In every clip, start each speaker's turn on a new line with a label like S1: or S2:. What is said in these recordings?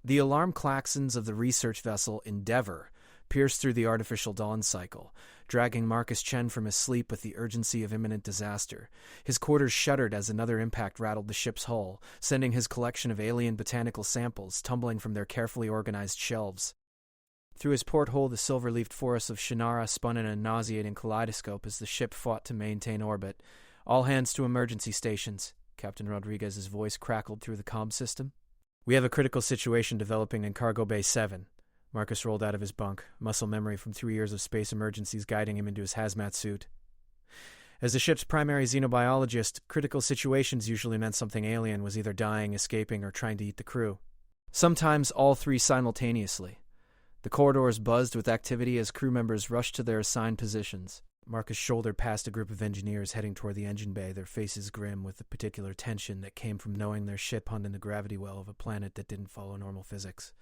S1: The alarm klaxons of the research vessel Endeavour pierced through the artificial dawn cycle, dragging Marcus Chen from his sleep with the urgency of imminent disaster. His quarters shuddered as another impact rattled the ship's hull, sending his collection of alien botanical samples tumbling from their carefully organized shelves. Through his porthole, the silver-leafed forests of Shannara spun in a nauseating kaleidoscope as the ship fought to maintain orbit. "All hands to emergency stations," Captain Rodriguez's voice crackled through the comm system. "We have a critical situation developing in Cargo Bay 7. Marcus rolled out of his bunk, muscle memory from 3 years of space emergencies guiding him into his hazmat suit. As the ship's primary xenobiologist, critical situations usually meant something alien was either dying, escaping, or trying to eat the crew. Sometimes all three simultaneously. The corridors buzzed with activity as crew members rushed to their assigned positions. Marcus shouldered past a group of engineers heading toward the engine bay, their faces grim with the particular tension that came from knowing their ship hung in the gravity well of a planet that didn't follow normal physics.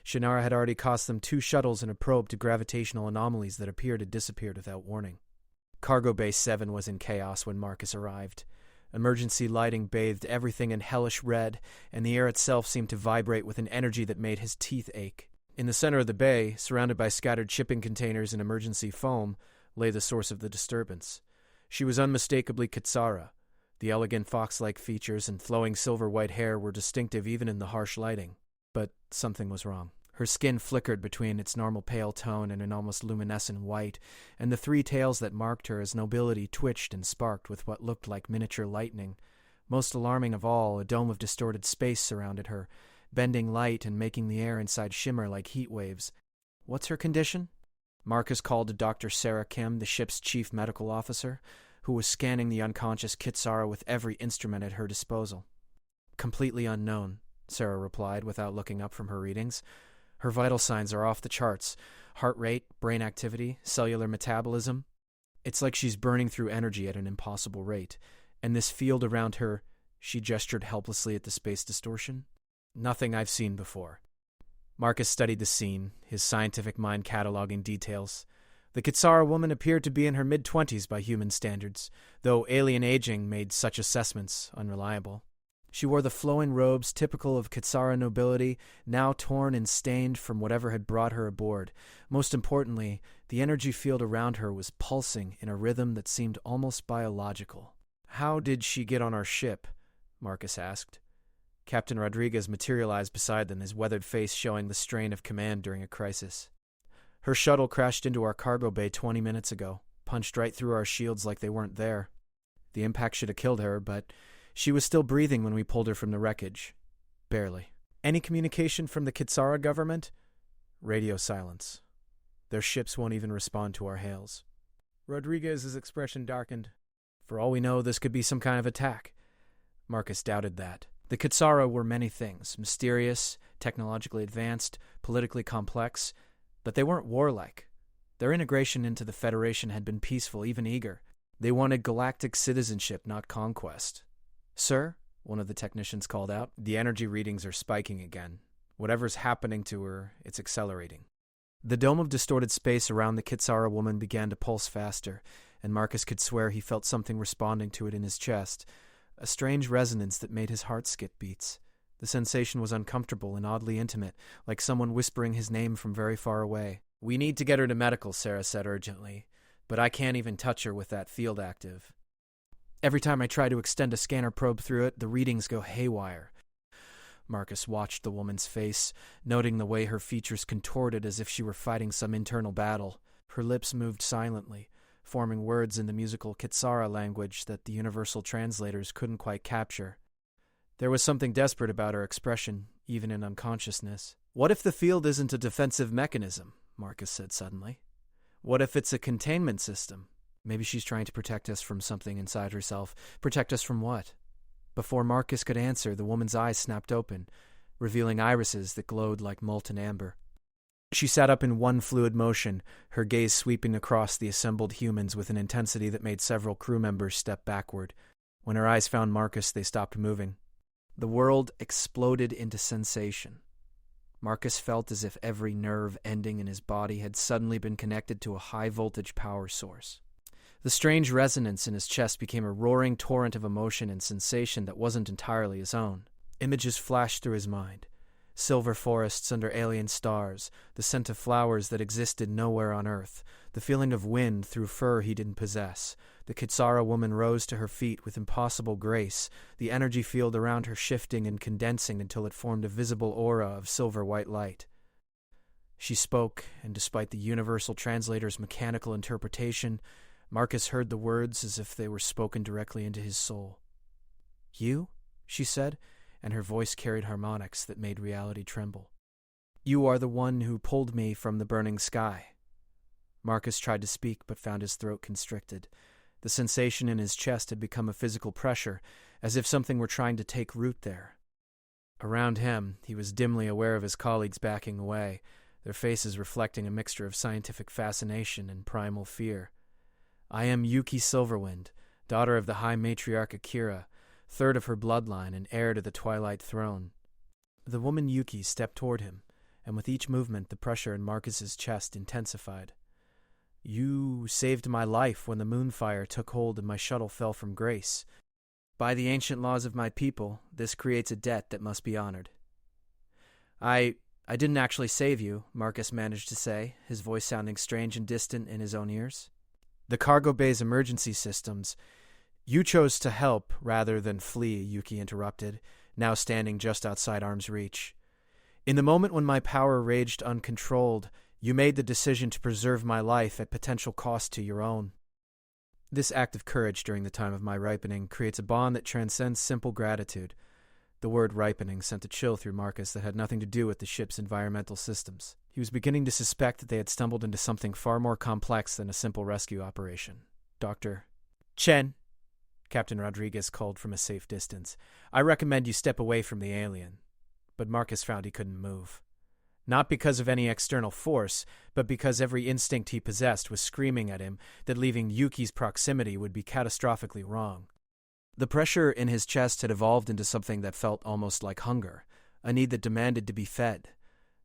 S1: Shannara had already cost them 2 shuttles and a probe to gravitational anomalies that appeared had disappeared without warning. Cargo Bay 7 was in chaos when Marcus arrived. Emergency lighting bathed everything in hellish red, and the air itself seemed to vibrate with an energy that made his teeth ache. In the center of the bay, surrounded by scattered shipping containers and emergency foam, lay the source of the disturbance. She was unmistakably Kitsara. The elegant fox-like features and flowing silver-white hair were distinctive even in the harsh lighting. But something was wrong. Her skin flickered between its normal pale tone and an almost luminescent white, and the 3 tails that marked her as nobility twitched and sparked with what looked like miniature lightning. Most alarming of all, a dome of distorted space surrounded her, bending light and making the air inside shimmer like heat waves. "What's her condition?" Marcus called to Dr. Sarah Kim, the ship's chief medical officer, who was scanning the unconscious Kitsara with every instrument at her disposal. "Completely unknown," Sarah replied without looking up from her readings. "Her vital signs are off the charts. Heart rate, brain activity, cellular metabolism. It's like she's burning through energy at an impossible rate. And this field around her," she gestured helplessly at the space distortion, "nothing I've seen before." Marcus studied the scene, his scientific mind cataloging details. The Kitsara woman appeared to be in her mid-20s by human standards, though alien aging made such assessments unreliable. She wore the flowing robes typical of Kitsara nobility, now torn and stained from whatever had brought her aboard. Most importantly, the energy field around her was pulsing in a rhythm that seemed almost biological. "How did she get on our ship?" Marcus asked. Captain Rodriguez materialized beside them, his weathered face showing the strain of command during a crisis. "Her shuttle crashed into our cargo bay 20 minutes ago, punched right through our shields like they weren't there. The impact should have killed her, but she was still breathing when we pulled her from the wreckage. Barely." "Any communication from the Kitsara government?" "Radio silence. Their ships won't even respond to our hails." Rodriguez's expression darkened. "For all we know, this could be some kind of attack." Marcus doubted that. The Kitsara were many things, mysterious, technologically advanced, politically complex, but they weren't warlike. Their integration into the Federation had been peaceful, even eager. They wanted galactic citizenship, not conquest. "Sir?" one of the technicians called out. "The energy readings are spiking again. Whatever's happening to her, it's accelerating." The dome of distorted space around the Kitsara woman began to pulse faster, and Marcus could swear he felt something responding to it in his chest. A strange resonance that made his heart skip beats. The sensation was uncomfortable and oddly intimate, like someone whispering his name from very far away. "We need to get her to medical," Sarah said urgently, "but I can't even touch her with that field active. Every time I try to extend a scanner probe through it, the readings go haywire." Marcus watched the woman's face, noting the way her features contorted as if she were fighting some internal battle. Her lips moved silently, forming words in the musical Kitsara language that the universal translators couldn't quite capture. There was something desperate about her expression, even in unconsciousness. "What if the field isn't a defensive mechanism?" Marcus said suddenly. "What if it's a containment system? Maybe she's trying to protect us from something inside herself. Protect us from what?" Before Marcus could answer, the woman's eyes snapped open, revealing irises that glowed like molten amber. She sat up in one fluid motion, her gaze sweeping across the assembled humans with an intensity that made several crew members step backward. When her eyes found Marcus, they stopped moving. The world exploded into sensation. Marcus felt as if every nerve ending in his body had suddenly been connected to a high-voltage power source. The strange resonance in his chest became a roaring torrent of emotion and sensation that wasn't entirely his own. Images flashed through his mind. Silver forests under alien stars, the scent of flowers that existed nowhere on Earth, the feeling of wind through fur he didn't possess. The Kitsara woman rose to her feet with impossible grace, the energy field around her shifting and condensing until it formed a visible aura of silver-white light. She spoke, and despite the universal translator's mechanical interpretation, Marcus heard the words as if they were spoken directly into his soul. "You?" she said, and her voice carried harmonics that made reality tremble. "You are the one who pulled me from the burning sky." Marcus tried to speak but found his throat constricted. The sensation in his chest had become a physical pressure, as if something were trying to take root there. Around him, he was dimly aware of his colleagues backing away, their faces reflecting a mixture of scientific fascination and primal fear. "I am Yuki Silverwind, daughter of the High Matriarch Akira, third of her bloodline and heir to the Twilight Throne." The woman Yuki stepped toward him, and with each movement the pressure in Marcus's chest intensified. "You saved my life when the moonfire took hold and my shuttle fell from grace. By the ancient laws of my people, this creates a debt that must be honored." I didn't actually save you," Marcus managed to say, his voice sounding strange and distant in his own ears. "The cargo bay's emergency systems. You chose to help rather than flee," Yuki interrupted, now standing just outside arm's reach. "In the moment when my power raged uncontrolled, you made the decision to preserve my life at potential cost to your own. This act of courage during the time of my ripening creates a bond that transcends simple gratitude." The word ripening sent a chill through Marcus that had nothing to do with the ship's environmental systems. He was beginning to suspect that they had stumbled into something far more complex than a simple rescue operation. "Dr. Chen," Captain Rodriguez called from a safe distance, "I recommend you step away from the alien." But Marcus found he couldn't move. Not because of any external force, but because every instinct he possessed was screaming at him that leaving Yuki's proximity would be catastrophically wrong. The pressure in his chest had evolved into something that felt almost like hunger, a need that demanded to be fed.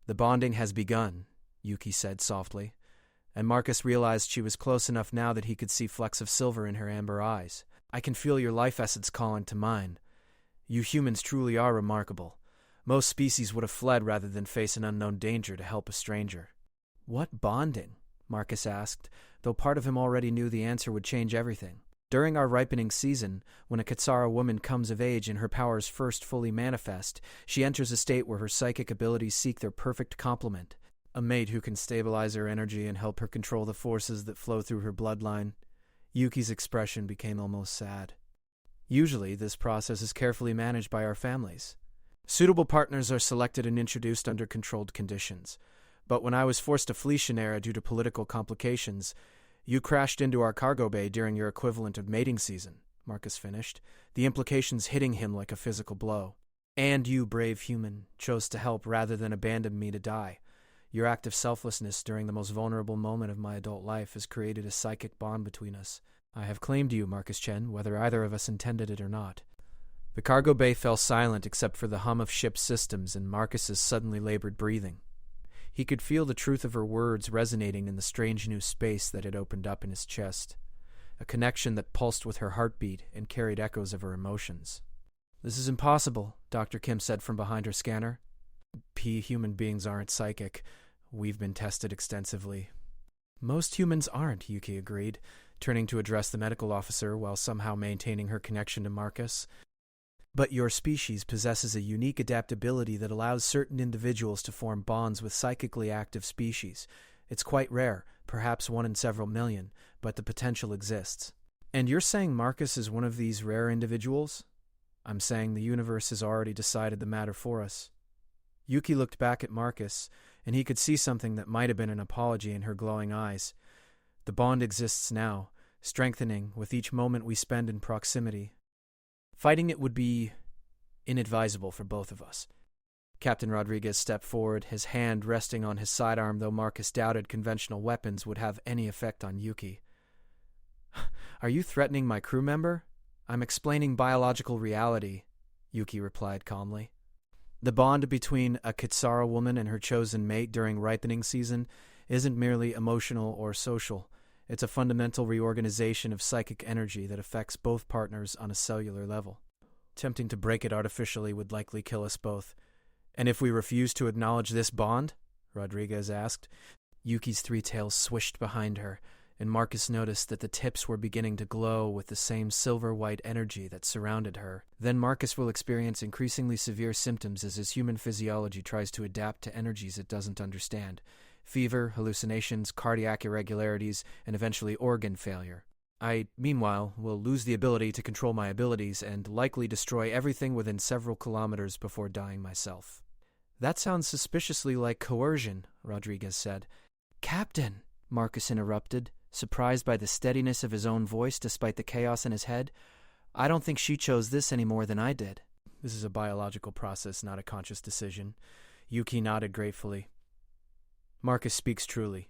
S1: "The bonding has begun," Yuki said softly, and Marcus realized she was close enough now that he could see flecks of silver in her amber eyes. "I can feel your life essence calling to mine. You humans truly are remarkable. Most species would have fled rather than face an unknown danger to help a stranger." "What bonding?" Marcus asked, though part of him already knew the answer would change everything. During our ripening season, when a Kitsara woman comes of age and her powers first fully manifest, she enters a state where her psychic abilities seek their perfect complement, a mate who can stabilize her energy and help her control the forces that flow through her bloodline. Yuki's expression became almost sad. "Usually, this process is carefully managed by our families. Suitable partners are selected and introduced under controlled conditions. But when I was forced to flee Shannara due to political complications, you crashed into our cargo bay during your equivalent of mating season," Marcus finished, the implications hitting him like a physical blow. "And you, brave human, chose to help rather than abandon me to die. Your act of selflessness during the most vulnerable moment of my adult life has created a psychic bond between us. I have claimed you, Marcus Chen, whether either of us intended it or not." The cargo bay fell silent except for the hum of ship's systems and Marcus's suddenly labored breathing. He could feel the truth of her words resonating in the strange new space that had opened up in his chest, a connection that pulsed with her heartbeat and carried echoes of her emotions. "This is impossible," Dr. Kim said from behind her scanner. "Human beings aren't psychic. We've been tested extensively." "Most humans aren't," Yuki agreed, turning to address the medical officer while somehow maintaining her connection to Marcus. "But your species possesses a unique adaptability that allows certain individuals to form bonds with psychically active species. It's quite rare, perhaps one in several million, but the potential exists." "And you're saying Marcus is one of these rare individuals?" "I'm saying the universe has already decided the matter for us." Yuki looked back at Marcus, and he could see something that might have been an apology in her glowing eyes. "The bond exists now, strengthening with each moment we spend in proximity. Fighting it would be inadvisable for both of us." Captain Rodriguez stepped forward, his hand resting on his sidearm, though Marcus doubted conventional weapons would have any effect on Yuki. "Are you threatening my crew member?" "I'm explaining biological reality," Yuki replied calmly. "The bond between a Kitsara woman and her chosen mate during ripening season isn't merely emotional or social. It's a fundamental reorganization of psychic energy that affects both partners on a cellular level. Attempting to break it artificially would likely kill us both. And if we refuse to acknowledge this bond? Rodriguez asked. Yuki's three tails swished behind her, and Marcus noticed that the tips were beginning to glow with the same silver-white energy that surrounded her. Then Marcus will experience increasingly severe symptoms as his human physiology tries to adapt to energies it doesn't understand. Fever, hallucinations, cardiac irregularities, and eventually organ failure. I, meanwhile, will lose the ability to control my abilities and likely destroy everything within several kilometers before dying myself. That sounds suspiciously like coercion, Rodriguez said. Captain, Marcus interrupted, surprised by the steadiness of his own voice despite the chaos in his head. I don't think she chose this any more than I did. This is a biological process, not a conscious decision. Yuki nodded gratefully. Marcus speaks truly.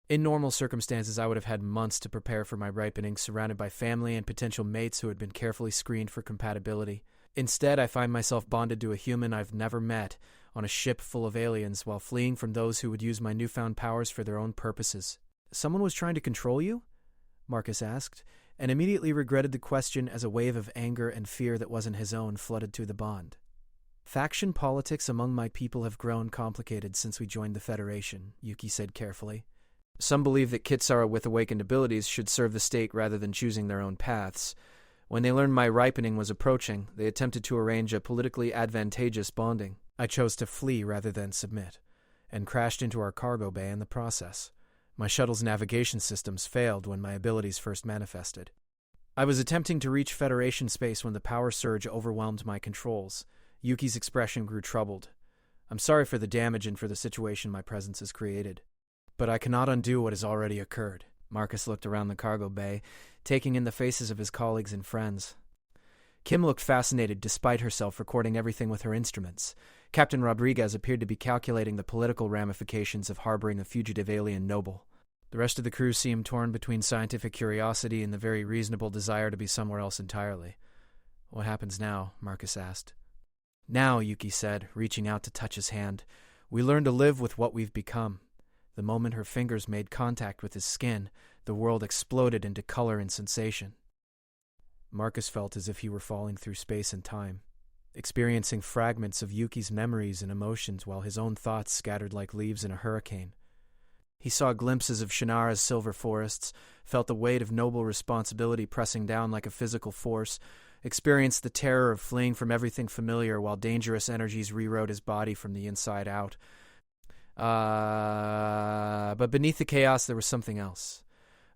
S1: In normal circumstances, I would have had months to prepare for my ripening, surrounded by family and potential mates who had been carefully screened for compatibility. Instead, I find myself bonded to a human I've never met, on a ship full of aliens, while fleeing from those who would use my newfound powers for their own purposes. Someone was trying to control you? Marcus asked, and immediately regretted the question as a wave of anger and fear that wasn't his own flooded through the bond. Faction politics among my people have grown complicated since we joined the Federation, Yuki said carefully. Some believe that Kitsara with awakened abilities should serve the state rather than choosing their own paths. When they learned my ripening was approaching, they attempted to arrange a politically advantageous bonding. I chose to flee rather than submit, and crashed into our cargo bay in the process. My shuttle's navigation systems failed when my abilities first manifested. I was attempting to reach Federation space when the power surge overwhelmed my controls. Yuki's expression grew troubled. I'm sorry for the damage and for the situation my presence has created. But I cannot undo what has already occurred. Marcus looked around the cargo bay, taking in the faces of his colleagues and friends. Kim looked fascinated despite herself recording everything with her instruments. Captain Rodriguez appeared to be calculating the political ramifications of harboring a fugitive alien noble. The rest of the crew seemed torn between scientific curiosity and the very reasonable desire to be somewhere else entirely. What happens now? Marcus asked. Now, Yuki said, reaching out to touch his hand, we learn to live with what we've become. The moment her fingers made contact with his skin, the world exploded into color and sensation. Marcus felt as if he were falling through space and time, experiencing fragments of Yuki's memories and emotions while his own thoughts scattered like leaves in a hurricane. He saw glimpses of Shannara's silver forests, felt the weight of noble responsibility pressing down like a physical force, experienced the terror of fleeing from everything familiar while dangerous energies rewrote his body from the inside out. But beneath the chaos there was something else.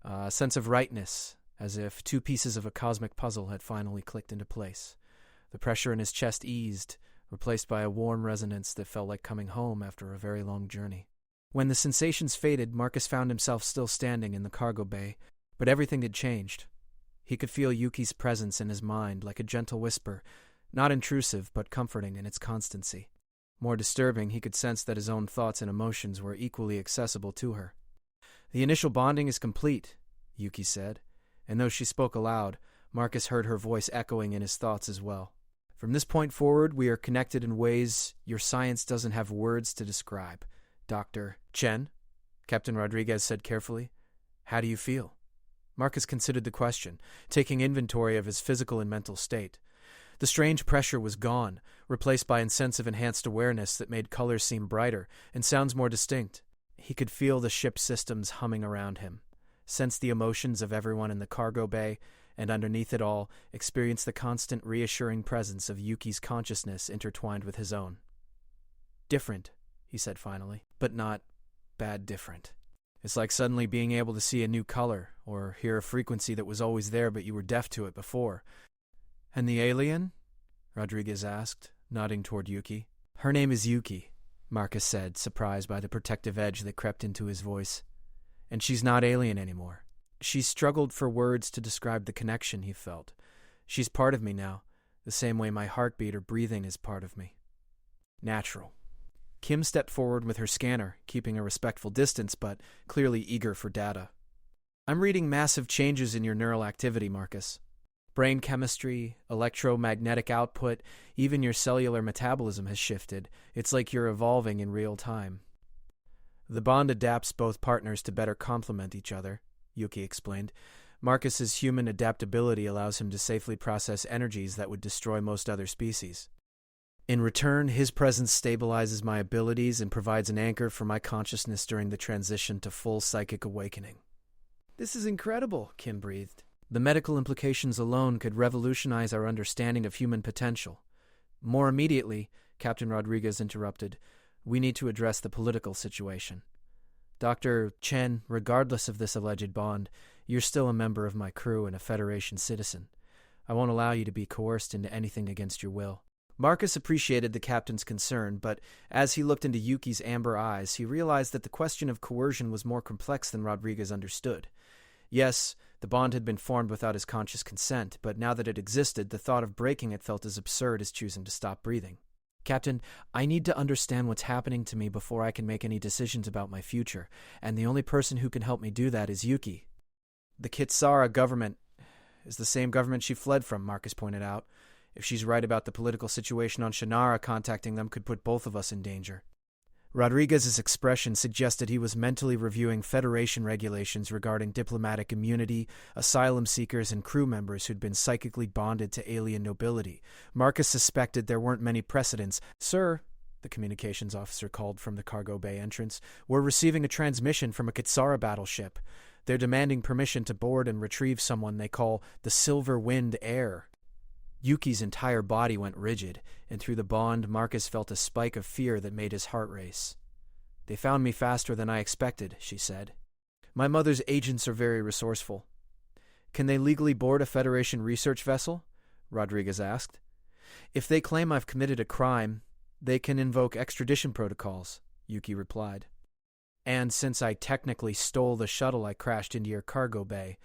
S1: A sense of rightness, as if two pieces of a cosmic puzzle had finally clicked into place. The pressure in his chest eased, replaced by a warm resonance that felt like coming home after a very long journey. When the sensations faded, Marcus found himself still standing in the cargo bay, but everything had changed. He could feel Yuki's presence in his mind like a gentle whisper, not intrusive but comforting in its constancy. More disturbing, he could sense that his own thoughts and emotions were equally accessible to her. The initial bonding is complete, Yuki said, and though she spoke aloud, Marcus heard her voice echoing in his thoughts as well. From this point forward, we are connected in ways your science doesn't have words to describe. Dr. Chen, Captain Rodriguez said carefully, how do you feel? Marcus considered the question, taking inventory of his physical and mental state. The strange pressure was gone, replaced by a sense of enhanced awareness that made colors seem brighter and sounds more distinct. He could feel the ship's systems humming around him, sense the emotions of everyone in the cargo bay, and underneath it all, experience the constant reassuring presence of Yuki's consciousness intertwined with his own. Different, he said finally, but not bad different. It's like suddenly being able to see a new color, or hear a frequency that was always there but you were deaf to it before. And the alien? Rodriguez asked, nodding toward Yuki. Her name is Yuki, Marcus said, surprised by the protective edge that crept into his voice. And she's not alien anymore. She struggled for words to describe the connection he felt. She's part of me now, the same way my heartbeat or breathing is part of me. Natural. Kim stepped forward with her scanner, keeping a respectful distance, but clearly eager for data. I'm reading massive changes in your neural activity, Marcus. Brain chemistry, electromagnetic output, even your cellular metabolism has shifted. It's like you're evolving in real time. The bond adapts both partners to better complement each other, Yuki explained. Marcus's human adaptability allows him to safely process energies that would destroy most other species. In return, his presence stabilizes my abilities and provides an anchor for my consciousness during the transition to full psychic awakening. This is incredible, Kim breathed. The medical implications alone could revolutionize our understanding of human potential. More immediately, Captain Rodriguez interrupted, we need to address the political situation. Dr. Chen, regardless of this alleged bond, you're still a member of my crew and a Federation citizen. I won't allow you to be coerced into anything against your will. Marcus appreciated the captain's concern, but as he looked into Yuki's amber eyes, he realized that the question of coercion was more complex than Rodriguez understood. Yes, the bond had been formed without his conscious consent, but now that it existed, the thought of breaking it felt as absurd as choosing to stop breathing. Captain, I need to understand what's happening to me before I can make any decisions about my future, and the only person who can help me do that is Yuki. The Kitsara government is the same government she fled from, Marcus pointed out. If she's right about the political situation on Shannara, contacting them could put both of us in danger. Rodriguez's expression suggested he was mentally reviewing Federation regulations regarding diplomatic immunity, asylum seekers, and crew members who'd been psychically bonded to alien nobility. Marcus suspected there weren't many precedents. Sir, the communications officer called from the cargo bay entrance, we're receiving a transmission from a Kitsara battleship. They're demanding permission to board and retrieve someone they call the Silver Wind Heir. Yuki's entire body went rigid, and through the bond, Marcus felt a spike of fear that made his heart race. They found me faster than I expected, she said. My mother's agents are very resourceful. Can they legally board a Federation research vessel? Rodriguez asked. If they claim I've committed a crime, they can invoke extradition protocols, Yuki replied. And since I technically stole the shuttle I crashed into your cargo bay,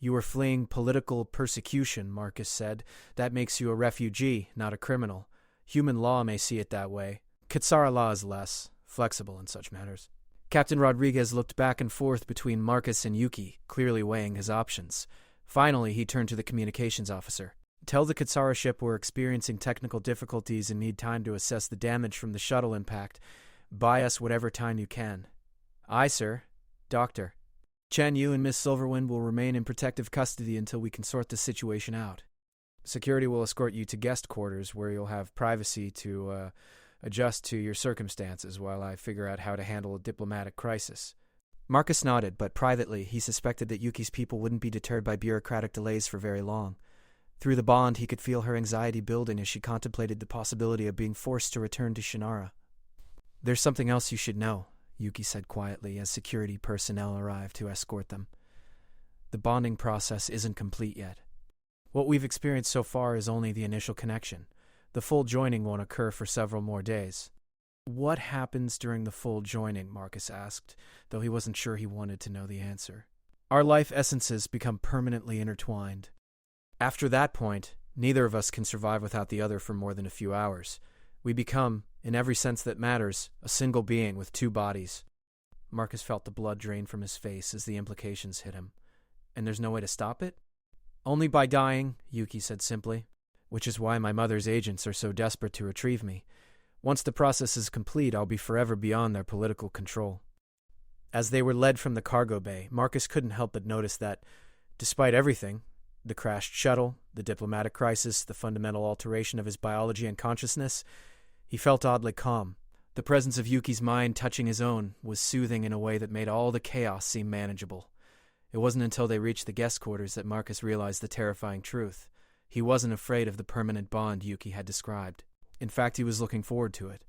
S1: you were fleeing political persecution, Marcus said. That makes you a refugee, not a criminal. Human law may see it that way. Kitsara law is less flexible in such matters. Captain Rodriguez looked back and forth between Marcus and Yuki, clearly weighing his options. Finally, he turned to the communications officer. Tell the Kitsara ship we're experiencing technical difficulties and need time to assess the damage from the shuttle impact. Buy us whatever time you can. Aye, sir. Doctor. Chen, you and Miss Silverwind will remain in protective custody until we can sort the situation out. Security will escort you to guest quarters where you'll have privacy to adjust to your circumstances while I figure out how to handle a diplomatic crisis. Marcus nodded, but privately he suspected that Yuki's people wouldn't be deterred by bureaucratic delays for very long. Through the bond, he could feel her anxiety building as she contemplated the possibility of being forced to return to Shannara. There's something else you should know, Yuki said quietly as security personnel arrived to escort them. The bonding process isn't complete yet. What we've experienced so far is only the initial connection. The full joining won't occur for several more days. What happens during the full joining? Marcus asked, though he wasn't sure he wanted to know the answer. Our life essences become permanently intertwined. After that point, neither of us can survive without the other for more than a few hours. We become, in every sense that matters, a single being with two bodies. Marcus felt the blood drain from his face as the implications hit him. And there's no way to stop it? Only by dying, Yuki said simply, which is why my mother's agents are so desperate to retrieve me. Once the process is complete, I'll be forever beyond their political control. As they were led from the cargo bay, Marcus couldn't help but notice that, despite everything, the crashed shuttle, the diplomatic crisis, the fundamental alteration of his biology and consciousness, he felt oddly calm. The presence of Yuki's mind touching his own was soothing in a way that made all the chaos seem manageable. It wasn't until they reached the guest quarters that Marcus realized the terrifying truth. He wasn't afraid of the permanent bond Yuki had described. In fact, he was looking forward to it.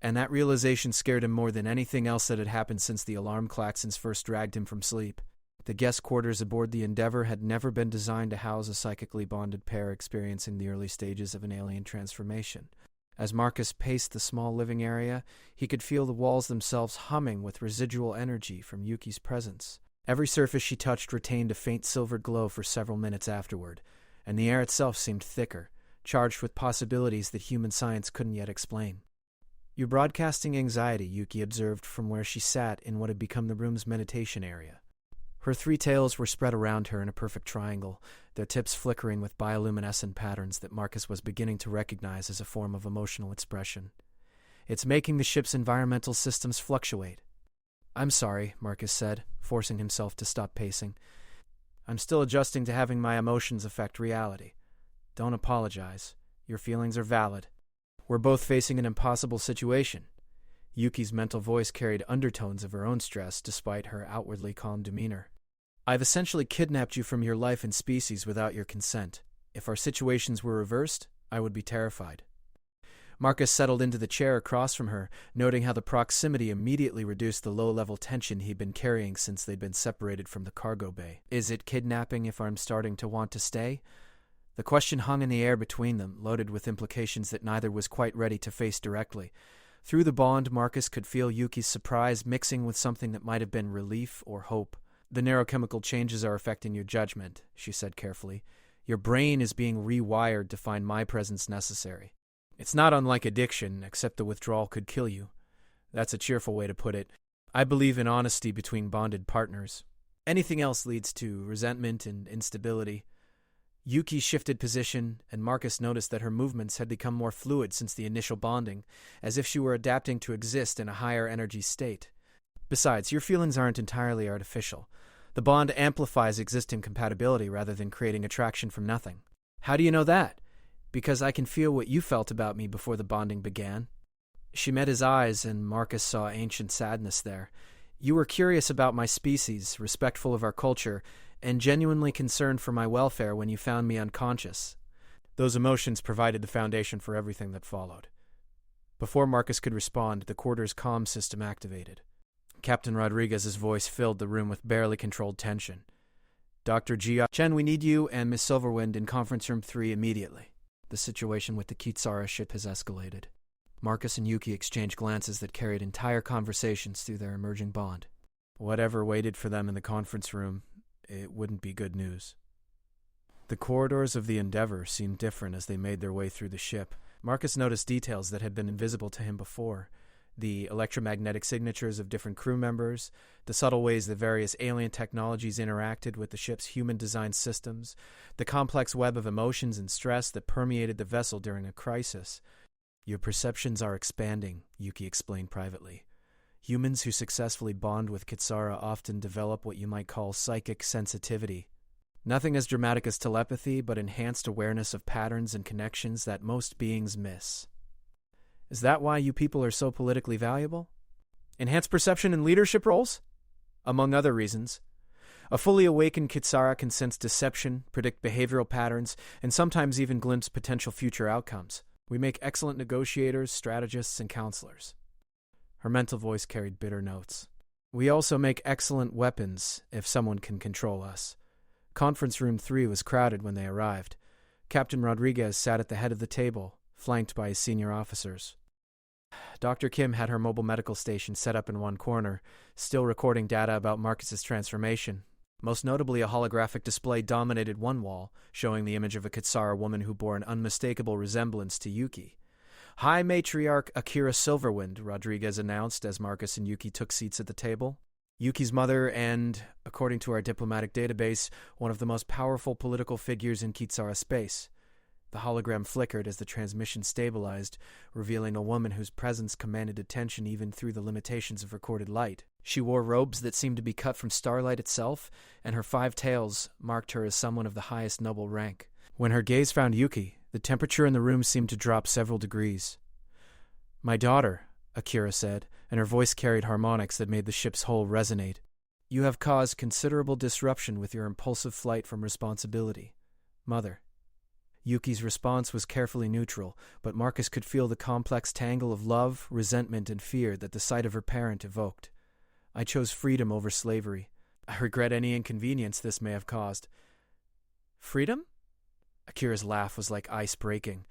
S1: And that realization scared him more than anything else that had happened since the alarm klaxons first dragged him from sleep. The guest quarters aboard the Endeavor had never been designed to house a psychically bonded pair experiencing the early stages of an alien transformation. As Marcus paced the small living area, he could feel the walls themselves humming with residual energy from Yuki's presence. Every surface she touched retained a faint silvered glow for several minutes afterward, and the air itself seemed thicker, charged with possibilities that human science couldn't yet explain. You're broadcasting anxiety, Yuki observed from where she sat in what had become the room's meditation area. Her three tails were spread around her in a perfect triangle, their tips flickering with bioluminescent patterns that Marcus was beginning to recognize as a form of emotional expression. It's making the ship's environmental systems fluctuate. I'm sorry, Marcus said, forcing himself to stop pacing. I'm still adjusting to having my emotions affect reality. Don't apologize. Your feelings are valid. We're both facing an impossible situation. Yuki's mental voice carried undertones of her own stress despite her outwardly calm demeanor. I've essentially kidnapped you from your life and species without your consent. If our situations were reversed, I would be terrified. Marcus settled into the chair across from her, noting how the proximity immediately reduced the low-level tension he'd been carrying since they'd been separated from the cargo bay. Is it kidnapping if I'm starting to want to stay? The question hung in the air between them, loaded with implications that neither was quite ready to face directly. Through the bond, Marcus could feel Yuki's surprise mixing with something that might have been relief or hope. The neurochemical changes are affecting your judgment, she said carefully. Your brain is being rewired to find my presence necessary. It's not unlike addiction, except the withdrawal could kill you. That's a cheerful way to put it. I believe in honesty between bonded partners. Anything else leads to resentment and instability. Yuki shifted position, and Marcus noticed that her movements had become more fluid since the initial bonding, as if she were adapting to exist in a higher energy state. Besides, your feelings aren't entirely artificial. The bond amplifies existing compatibility rather than creating attraction from nothing. How do you know that? Because I can feel what you felt about me before the bonding began. She met his eyes, and Marcus saw ancient sadness there. You were curious about my species, respectful of our culture, and genuinely concerned for my welfare when you found me unconscious. Those emotions provided the foundation for everything that followed. Before Marcus could respond, the quarter's comm system activated. Captain Rodriguez's voice filled the room with barely controlled tension. Dr. G. Chen, we need you and Miss Silverwind in conference room 3 immediately. The situation with the Kitsara ship has escalated. Marcus and Yuki exchanged glances that carried entire conversations through their emerging bond. Whatever waited for them in the conference room, it wouldn't be good news. The corridors of the Endeavor seemed different as they made their way through the ship. Marcus noticed details that had been invisible to him before. The electromagnetic signatures of different crew members, the subtle ways that various alien technologies interacted with the ship's human-designed systems, the complex web of emotions and stress that permeated the vessel during a crisis. Your perceptions are expanding, Yuki explained privately. Humans who successfully bond with Kitsara often develop what you might call psychic sensitivity. Nothing as dramatic as telepathy, but enhanced awareness of patterns and connections that most beings miss. Is that why you people are so politically valuable? Enhanced perception in leadership roles? Among other reasons. A fully awakened Kitsara can sense deception, predict behavioral patterns, and sometimes even glimpse potential future outcomes. We make excellent negotiators, strategists, and counselors. Her mental voice carried bitter notes. We also make excellent weapons if someone can control us. Conference room 3 was crowded when they arrived. Captain Rodriguez sat at the head of the table, flanked by his senior officers. Dr. Kim had her mobile medical station set up in one corner, still recording data about Marcus's transformation. Most notably, a holographic display dominated one wall, showing the image of a Kitsara woman who bore an unmistakable resemblance to Yuki. High Matriarch Akira Silverwind, Rodriguez announced as Marcus and Yuki took seats at the table. Yuki's mother and, according to our diplomatic database, one of the most powerful political figures in Kitsara space. The hologram flickered as the transmission stabilized, revealing a woman whose presence commanded attention even through the limitations of recorded light. She wore robes that seemed to be cut from starlight itself, and her 5 tails marked her as someone of the highest noble rank. When her gaze found Yuki, the temperature in the room seemed to drop several degrees. "My daughter," Akira said, and her voice carried harmonics that made the ship's hull resonate. "You have caused considerable disruption with your impulsive flight from responsibility. Mother." Yuki's response was carefully neutral, but Marcus could feel the complex tangle of love, resentment, and fear that the sight of her parent evoked. "I chose freedom over slavery. I regret any inconvenience this may have caused." "Freedom?" Akira's laugh was like ice breaking.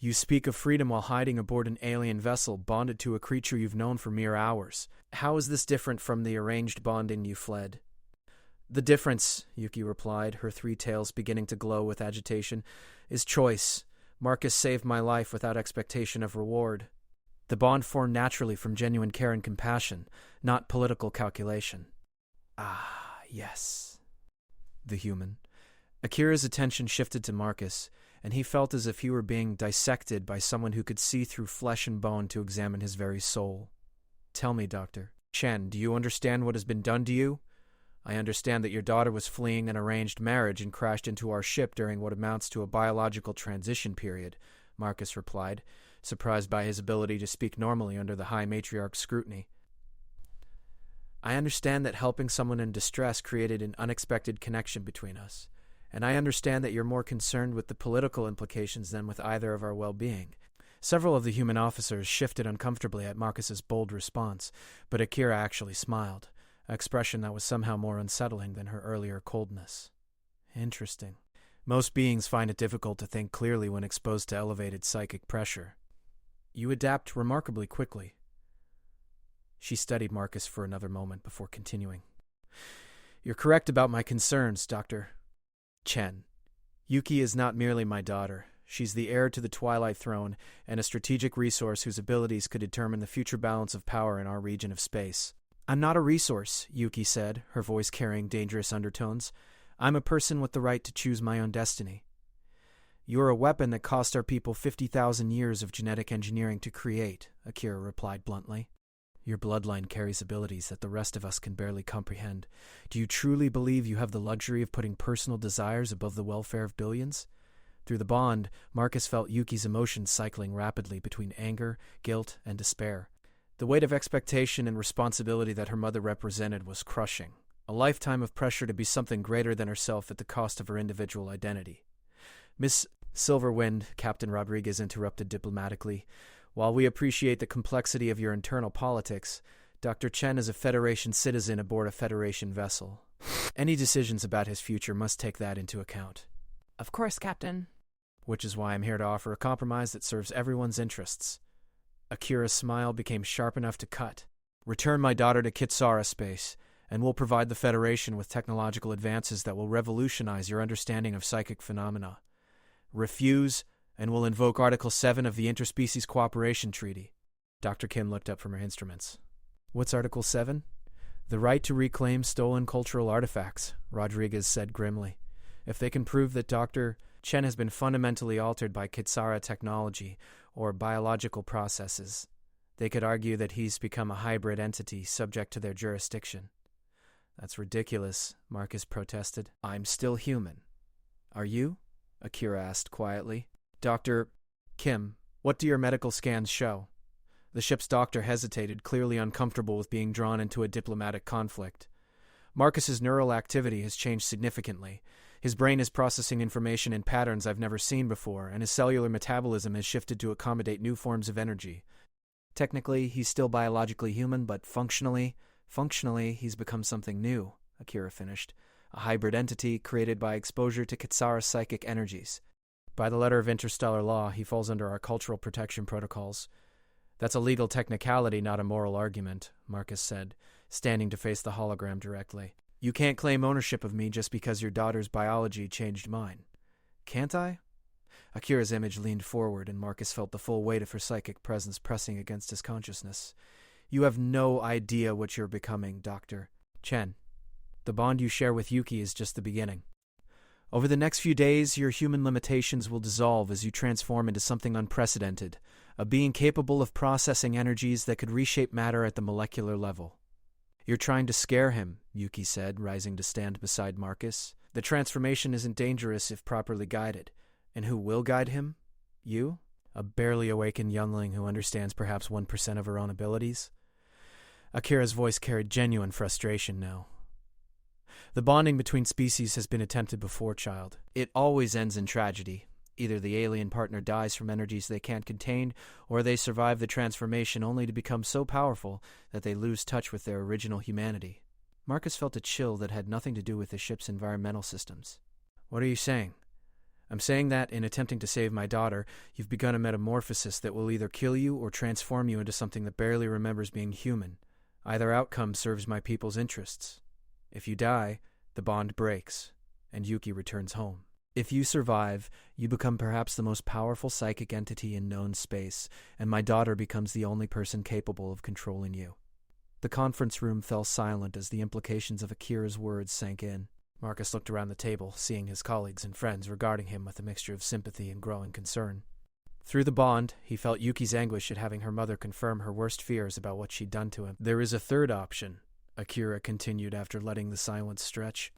S1: "You speak of freedom while hiding aboard an alien vessel bonded to a creature you've known for mere hours. How is this different from the arranged bonding you fled?" "The difference," Yuki replied, her 3 tails beginning to glow with agitation, "is choice. Marcus saved my life without expectation of reward. The bond formed naturally from genuine care and compassion, not political calculation." "Ah, yes." The human. Akira's attention shifted to Marcus, and he felt as if he were being dissected by someone who could see through flesh and bone to examine his very soul. "Tell me, Doctor. Chen, do you understand what has been done to you? I understand that your daughter was fleeing an arranged marriage and crashed into our ship during what amounts to a biological transition period," Marcus replied. surprised by his ability to speak normally under the high matriarch's scrutiny. I understand that helping someone in distress created an unexpected connection between us, and I understand that you're more concerned with the political implications than with either of our well-being. Several of the human officers shifted uncomfortably at Marcus's bold response, but Akira actually smiled, an expression that was somehow more unsettling than her earlier coldness. Interesting. Most beings find it difficult to think clearly when exposed to elevated psychic pressure. You adapt remarkably quickly. She studied Marcus for another moment before continuing. You're correct about my concerns, Dr. Chen. Yuki is not merely my daughter. She's the heir to the Twilight Throne and a strategic resource whose abilities could determine the future balance of power in our region of space. I'm not a resource, Yuki said, her voice carrying dangerous undertones. I'm a person with the right to choose my own destiny. You're a weapon that cost our people 50,000 years of genetic engineering to create, Akira replied bluntly. Your bloodline carries abilities that the rest of us can barely comprehend. Do you truly believe you have the luxury of putting personal desires above the welfare of billions? Through the bond, Marcus felt Yuki's emotions cycling rapidly between anger, guilt, and despair. The weight of expectation and responsibility that her mother represented was crushing. A lifetime of pressure to be something greater than herself at the cost of her individual identity. Miss Silverwind, Captain Rodriguez interrupted diplomatically. While we appreciate the complexity of your internal politics, Dr. Chen is a Federation citizen aboard a Federation vessel. Any decisions about his future must take that into account.
S2: Of course, Captain.
S1: Which is why I'm here to offer a compromise that serves everyone's interests. Akira's smile became sharp enough to cut. Return my daughter to Kitsara space, and we'll provide the Federation with technological advances that will revolutionize your understanding of psychic phenomena. Refuse, and we'll invoke Article 7 of the Interspecies Cooperation Treaty. Dr. Kim looked up from her instruments. What's Article 7? The right to reclaim stolen cultural artifacts, Rodriguez said grimly. If they can prove that Dr. Chen has been fundamentally altered by Kitsara technology or biological processes, they could argue that he's become a hybrid entity subject to their jurisdiction. That's ridiculous, Marcus protested. I'm still human. Are you? Akira asked quietly. Dr. Kim, what do your medical scans show? The ship's doctor hesitated, clearly uncomfortable with being drawn into a diplomatic conflict. Marcus's neural activity has changed significantly. His brain is processing information in patterns I've never seen before, and his cellular metabolism has shifted to accommodate new forms of energy. Technically, he's still biologically human, but functionally, he's become something new, Akira finished. A hybrid entity created by exposure to Kitsara's psychic energies. By the letter of interstellar law, he falls under our cultural protection protocols. That's a legal technicality, not a moral argument, Marcus said, standing to face the hologram directly. You can't claim ownership of me just because your daughter's biology changed mine. Can't I? Akira's image leaned forward, and Marcus felt the full weight of her psychic presence pressing against his consciousness. You have no idea what you're becoming, Dr. Chen. The bond you share with Yuki is just the beginning. Over the next few days, your human limitations will dissolve as you transform into something unprecedented, a being capable of processing energies that could reshape matter at the molecular level. You're trying to scare him, Yuki said, rising to stand beside Marcus. The transformation isn't dangerous if properly guided. And who will guide him? You? A barely awakened youngling who understands perhaps 1% of her own abilities? Akira's voice carried genuine frustration now. The bonding between species has been attempted before, child. It always ends in tragedy. Either the alien partner dies from energies they can't contain, or they survive the transformation only to become so powerful that they lose touch with their original humanity. Marcus felt a chill that had nothing to do with the ship's environmental systems. What are you saying? I'm saying that, in attempting to save my daughter, you've begun a metamorphosis that will either kill you or transform you into something that barely remembers being human. Either outcome serves my people's interests. If you die, the bond breaks, and Yuki returns home. If you survive, you become perhaps the most powerful psychic entity in known space, and my daughter becomes the only person capable of controlling you. The conference room fell silent as the implications of Akira's words sank in. Marcus looked around the table, seeing his colleagues and friends regarding him with a mixture of sympathy and growing concern. Through the bond, he felt Yuki's anguish at having her mother confirm her worst fears about what she'd done to him. There is a third option, Akira continued after letting the silence stretch.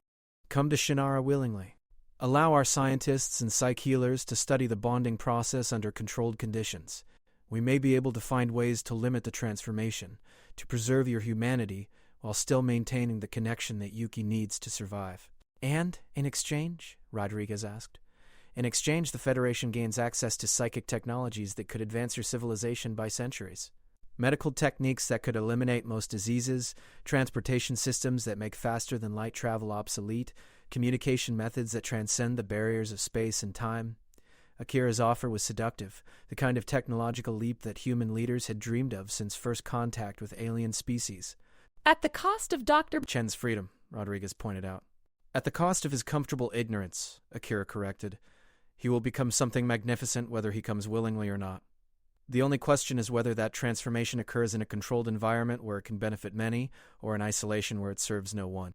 S1: Come to Shannara willingly. Allow our scientists and psych healers to study the bonding process under controlled conditions. We may be able to find ways to limit the transformation, to preserve your humanity, while still maintaining the connection that Yuki needs to survive." "And, in exchange?" Rodriguez asked. "In exchange, the Federation gains access to psychic technologies that could advance your civilization by centuries. Medical techniques that could eliminate most diseases, transportation systems that make faster-than-light travel obsolete, communication methods that transcend the barriers of space and time." Akira's offer was seductive, the kind of technological leap that human leaders had dreamed of since first contact with alien species.
S2: "At the cost of Dr.
S1: Chen's freedom," Rodriguez pointed out. "At the cost of his comfortable ignorance," Akira corrected. "He will become something magnificent whether he comes willingly or not. The only question is whether that transformation occurs in a controlled environment where it can benefit many, or in isolation where it serves no one."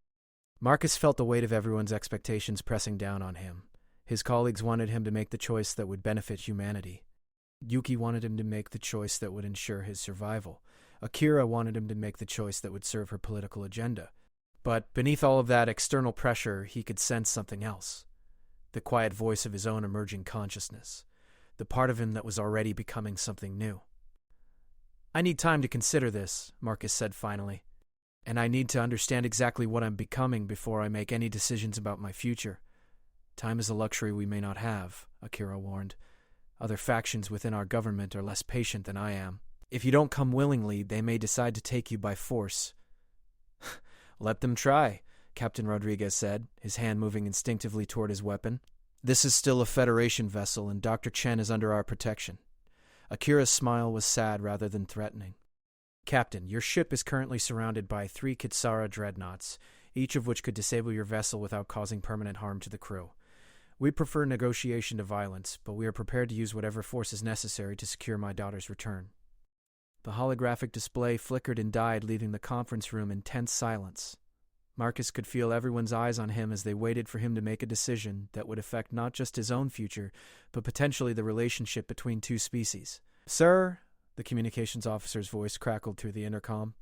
S1: Marcus felt the weight of everyone's expectations pressing down on him. His colleagues wanted him to make the choice that would benefit humanity. Yuki wanted him to make the choice that would ensure his survival. Akira wanted him to make the choice that would serve her political agenda. But beneath all of that external pressure, he could sense something else. The quiet voice of his own emerging consciousness. The part of him that was already becoming something new. "I need time to consider this," Marcus said finally. "And I need to understand exactly what I'm becoming before I make any decisions about my future. Time is a luxury we may not have," Akira warned. "Other factions within our government are less patient than I am. If you don't come willingly, they may decide to take you by force." "Let them try," Captain Rodriguez said, his hand moving instinctively toward his weapon. "This is still a Federation vessel, and Dr. Chen is under our protection." Akira's smile was sad rather than threatening. "Captain, your ship is currently surrounded by 3 Kitsara dreadnoughts, each of which could disable your vessel without causing permanent harm to the crew. We prefer negotiation to violence, but we are prepared to use whatever force is necessary to secure my daughter's return." The holographic display flickered and died, leaving the conference room in tense silence. Marcus could feel everyone's eyes on him as they waited for him to make a decision that would affect not just his own future, but potentially the relationship between 2 species. "Sir," the communications officer's voice crackled through the intercom,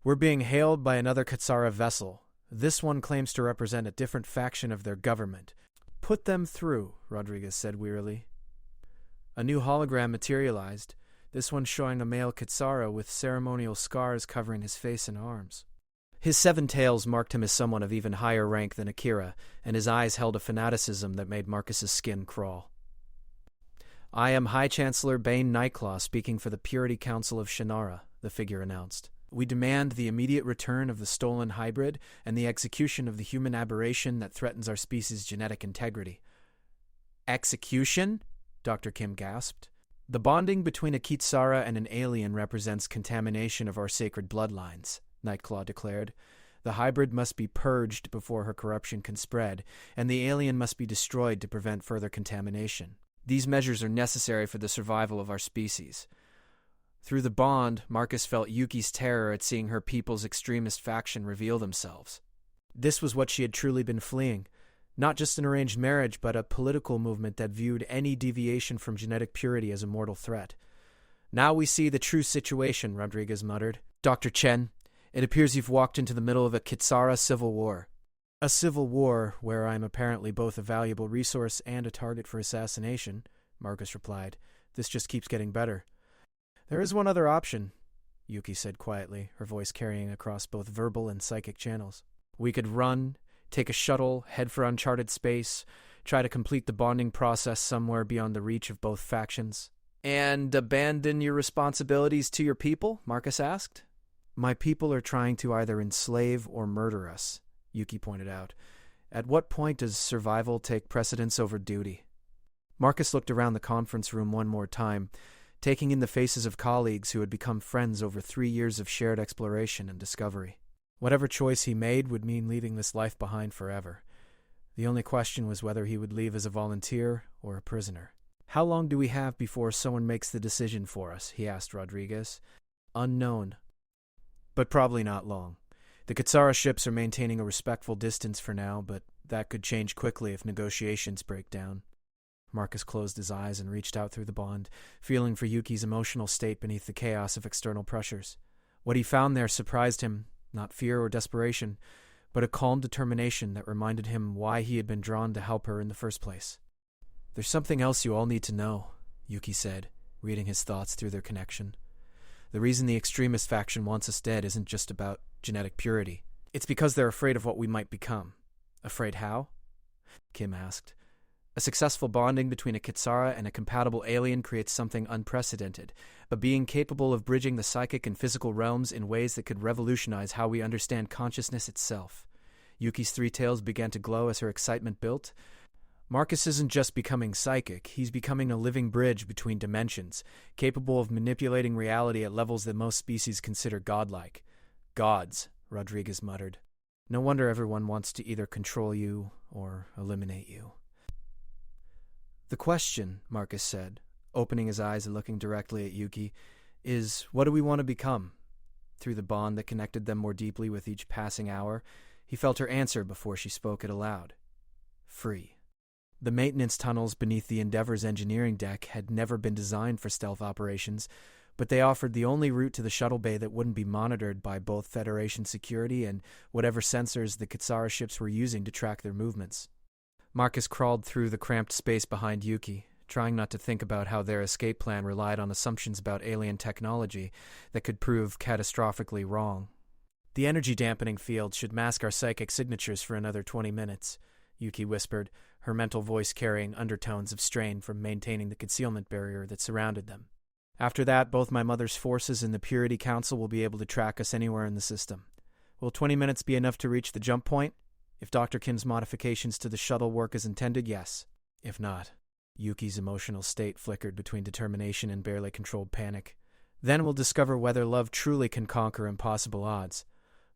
S1: "we're being hailed by another Kitsara vessel. This one claims to represent a different faction of their government." "Put them through," Rodriguez said wearily. A new hologram materialized, this one showing a male Kitsara with ceremonial scars covering his face and arms. His 7 tails marked him as someone of even higher rank than Akira, and his eyes held a fanaticism that made Marcus's skin crawl. "I am High Chancellor Bane Nightclaw speaking for the Purity Council of Shannara," the figure announced. "We demand the immediate return of the stolen hybrid and the execution of the human aberration that threatens our species' genetic integrity." "Execution?" Dr. Kim gasped. "The bonding between a Kitsara and an alien represents contamination of our sacred bloodlines," Nightclaw declared. "The hybrid must be purged before her corruption can spread, and the alien must be destroyed to prevent further contamination. These measures are necessary for the survival of our species." Through the bond, Marcus felt Yuki's terror at seeing her people's extremist faction reveal themselves. This was what she had truly been fleeing. Not just an arranged marriage, but a political movement that viewed any deviation from genetic purity as a mortal threat. "Now we see the true situation," Rodriguez muttered. "Dr. Chen, it appears you've walked into the middle of a Kitsara civil war." "A civil war where I'm apparently both a valuable resource and a target for assassination," Marcus replied. "This just keeps getting better." "There is one other option," Yuki said quietly, her voice carrying across both verbal and psychic channels. "We could run, take a shuttle, head for uncharted space, try to complete the bonding process somewhere beyond the reach of both factions." "And abandon your responsibilities to your people?" Marcus asked. "My people are trying to either enslave or murder us," Yuki pointed out. "At what point does survival take precedence over duty?" Marcus looked around the conference room one more time, taking in the faces of colleagues who had become friends over 3 years of shared exploration and discovery. Whatever choice he made would mean leaving this life behind forever. The only question was whether he would leave as a volunteer or a prisoner. "How long do we have before someone makes the decision for us?" he asked Rodriguez. "Unknown. But probably not long. The Kitsara ships are maintaining a respectful distance for now, but that could change quickly if negotiations break down." Marcus closed his eyes and reached out through the bond, feeling for Yuki's emotional state beneath the chaos of external pressures. What he found there surprised him, not fear or desperation, but a calm determination that reminded him why he had been drawn to help her in the first place. "There's something else you all need to know," Yuki said, reading his thoughts through their connection. The reason the extremist faction wants us dead isn't just about genetic purity. It's because they're afraid of what we might become. Afraid how? Kim asked. A successful bonding between a Kitsara and a compatible alien creates something unprecedented, a being capable of bridging the psychic and physical realms in ways that could revolutionize how we understand consciousness itself. Yuki's three tails began to glow as her excitement built. Marcus isn't just becoming psychic, he's becoming a living bridge between dimensions, capable of manipulating reality at levels that most species consider godlike. Gods, Rodriguez muttered. No wonder everyone wants to either control you or eliminate you. The question, Marcus said, opening his eyes and looking directly at Yuki, is what do we want to become? Through the bond that connected them more deeply with each passing hour, he felt her answer before she spoke it aloud. Free. The maintenance tunnels beneath the Endeavor's engineering deck had never been designed for stealth operations, but they offered the only route to the shuttle bay that wouldn't be monitored by both Federation security and whatever sensors the Kitsara ships were using to track their movements. Marcus crawled through the cramped space behind Yuki, trying not to think about how their escape plan relied on assumptions about alien technology that could prove catastrophically wrong. The energy dampening field should mask our psychic signatures for another 20 minutes, Yuki whispered, her mental voice carrying undertones of strain from maintaining the concealment barrier that surrounded them. After that, both my mother's forces and the Purity Council will be able to track us anywhere in the system. Will 20 minutes be enough to reach the jump point? If Dr. Kim's modifications to the shuttle work as intended, yes. If not, Yuki's emotional state flickered between determination and barely controlled panic. Then we'll discover whether love truly can conquer impossible odds.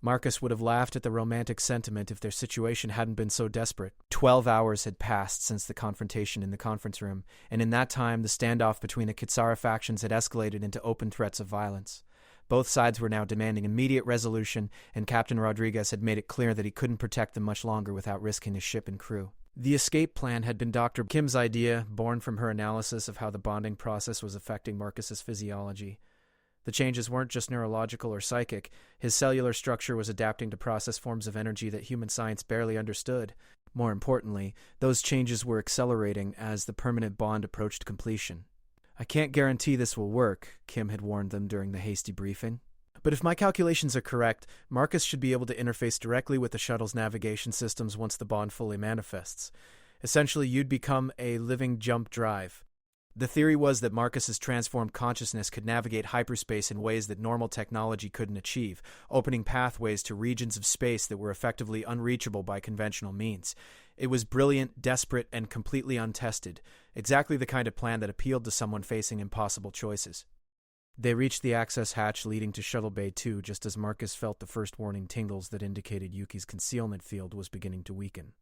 S1: Marcus would have laughed at the romantic sentiment if their situation hadn't been so desperate. 12 hours had passed since the confrontation in the conference room, and in that time the standoff between the Kitsara factions had escalated into open threats of violence. Both sides were now demanding immediate resolution, and Captain Rodriguez had made it clear that he couldn't protect them much longer without risking his ship and crew. The escape plan had been Dr. Kim's idea, born from her analysis of how the bonding process was affecting Marcus's physiology. The changes weren't just neurological or psychic. His cellular structure was adapting to process forms of energy that human science barely understood. More importantly, those changes were accelerating as the permanent bond approached completion. I can't guarantee this will work, Kim had warned them during the hasty briefing. But if my calculations are correct, Marcus should be able to interface directly with the shuttle's navigation systems once the bond fully manifests. Essentially, you'd become a living jump drive. The theory was that Marcus's transformed consciousness could navigate hyperspace in ways that normal technology couldn't achieve, opening pathways to regions of space that were effectively unreachable by conventional means. It was brilliant, desperate, and completely untested, exactly the kind of plan that appealed to someone facing impossible choices. They reached the access hatch leading to Shuttle Bay 2 just as Marcus felt the first warning tingles that indicated Yuki's concealment field was beginning to weaken.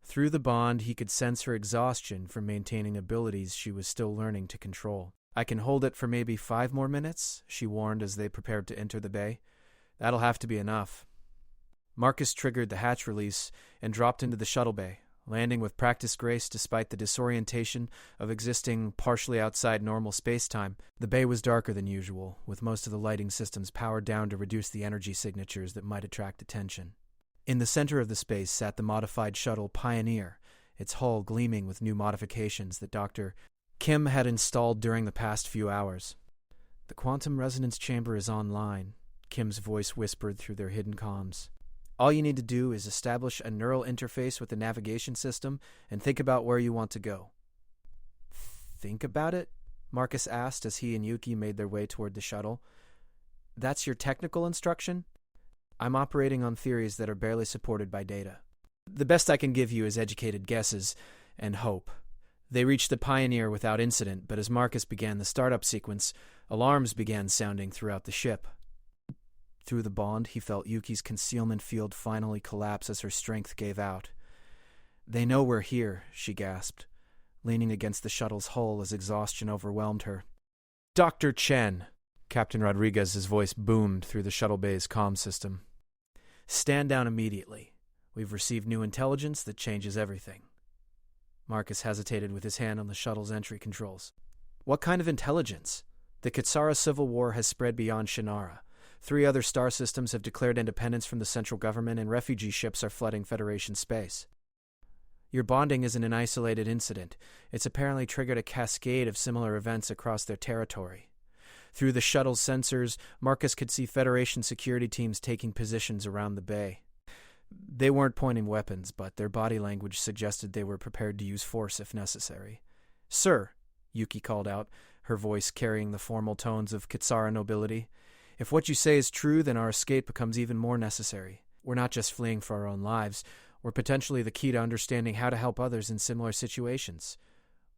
S1: Through the bond, he could sense her exhaustion from maintaining abilities she was still learning to control. I can hold it for maybe 5 more minutes, she warned as they prepared to enter the bay. That'll have to be enough. Marcus triggered the hatch release and dropped into the shuttle bay, landing with practiced grace despite the disorientation of existing partially outside normal space-time. The bay was darker than usual, with most of the lighting systems powered down to reduce the energy signatures that might attract attention. In the center of the space sat the modified shuttle Pioneer, its hull gleaming with new modifications that Dr. Kim had installed during the past few hours. The quantum resonance chamber is online, Kim's voice whispered through their hidden comms. All you need to do is establish a neural interface with the navigation system and think about where you want to go. Think about it? Marcus asked as he and Yuki made their way toward the shuttle. That's your technical instruction? I'm operating on theories that are barely supported by data. The best I can give you is educated guesses and hope. They reached the Pioneer without incident, but as Marcus began the startup sequence, alarms began sounding throughout the ship. Through the bond, he felt Yuki's concealment field finally collapse as her strength gave out. They know we're here, she gasped, leaning against the shuttle's hull as exhaustion overwhelmed her. Dr. Chen, Captain Rodriguez's voice boomed through the shuttle bay's comm system. Stand down immediately. We've received new intelligence that changes everything. Marcus hesitated with his hand on the shuttle's entry controls. What kind of intelligence? The Kitsara Civil War has spread beyond Shannara. 3 other star systems have declared independence from the central government, and refugee ships are flooding Federation space. Your bonding isn't an isolated incident. It's apparently triggered a cascade of similar events across their territory. Through the shuttle's sensors, Marcus could see Federation security teams taking positions around the bay. They weren't pointing weapons, but their body language suggested they were prepared to use force if necessary. "Sir," Yuki called out, her voice carrying the formal tones of Kitsara nobility, "if what you say is true, then our escape becomes even more necessary. We're not just fleeing for our own lives. We're potentially the key to understanding how to help others in similar situations.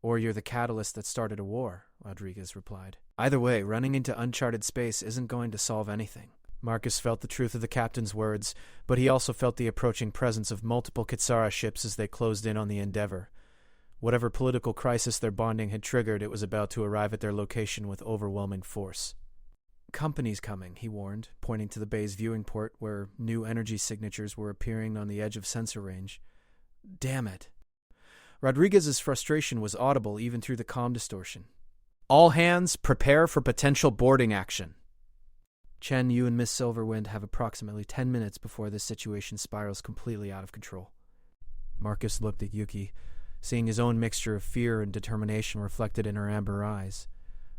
S1: Or you're the catalyst that started a war," Rodriguez replied. "Either way, running into uncharted space isn't going to solve anything." Marcus felt the truth of the captain's words, but he also felt the approaching presence of multiple Kitsara ships as they closed in on the Endeavor. Whatever political crisis their bonding had triggered, it was about to arrive at their location with overwhelming force. "Company's coming," he warned, pointing to the bay's viewing port where new energy signatures were appearing on the edge of sensor range. "Damn it." Rodriguez's frustration was audible even through the comm distortion. "All hands, prepare for potential boarding action." "Chen, you and Miss Silverwind have approximately 10 minutes before this situation spirals completely out of control." Marcus looked at Yuki, seeing his own mixture of fear and determination reflected in her amber eyes.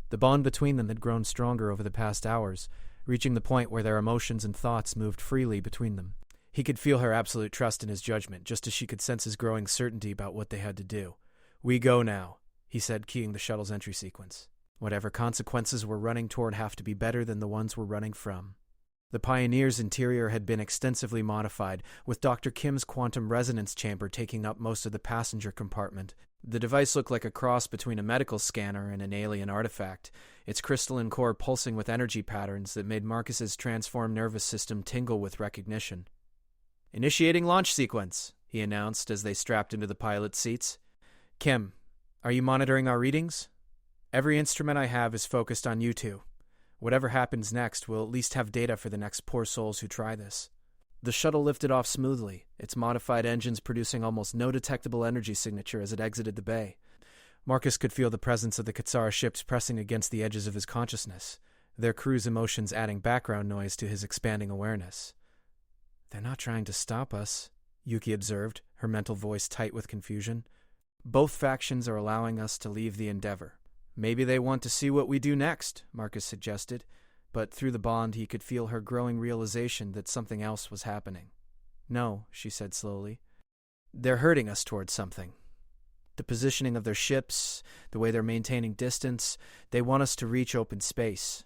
S1: The bond between them had grown stronger over the past hours, reaching the point where their emotions and thoughts moved freely between them. He could feel her absolute trust in his judgment, just as she could sense his growing certainty about what they had to do. "We go now," he said, keying the shuttle's entry sequence. Whatever consequences we're running toward have to be better than the ones we're running from. The Pioneer's interior had been extensively modified, with Dr. Kim's quantum resonance chamber taking up most of the passenger compartment. The device looked like a cross between a medical scanner and an alien artifact, its crystalline core pulsing with energy patterns that made Marcus's transformed nervous system tingle with recognition. "Initiating launch sequence," he announced as they strapped into the pilot's seats. "Kim, are you monitoring our readings? Every instrument I have is focused on you two. Whatever happens next, we'll at least have data for the next poor souls who try this." The shuttle lifted off smoothly, its modified engines producing almost no detectable energy signature as it exited the bay. Marcus could feel the presence of the Kitsara ships pressing against the edges of his consciousness, their crew's emotions adding background noise to his expanding awareness. "They're not trying to stop us," Yuki observed, her mental voice tight with confusion. "Both factions are allowing us to leave the Endeavor." "Maybe they want to see what we do next," Marcus suggested, but through the bond he could feel her growing realization that something else was happening. "No," she said slowly. "They're herding us towards something. The positioning of their ships, the way they're maintaining distance, they want us to reach open space."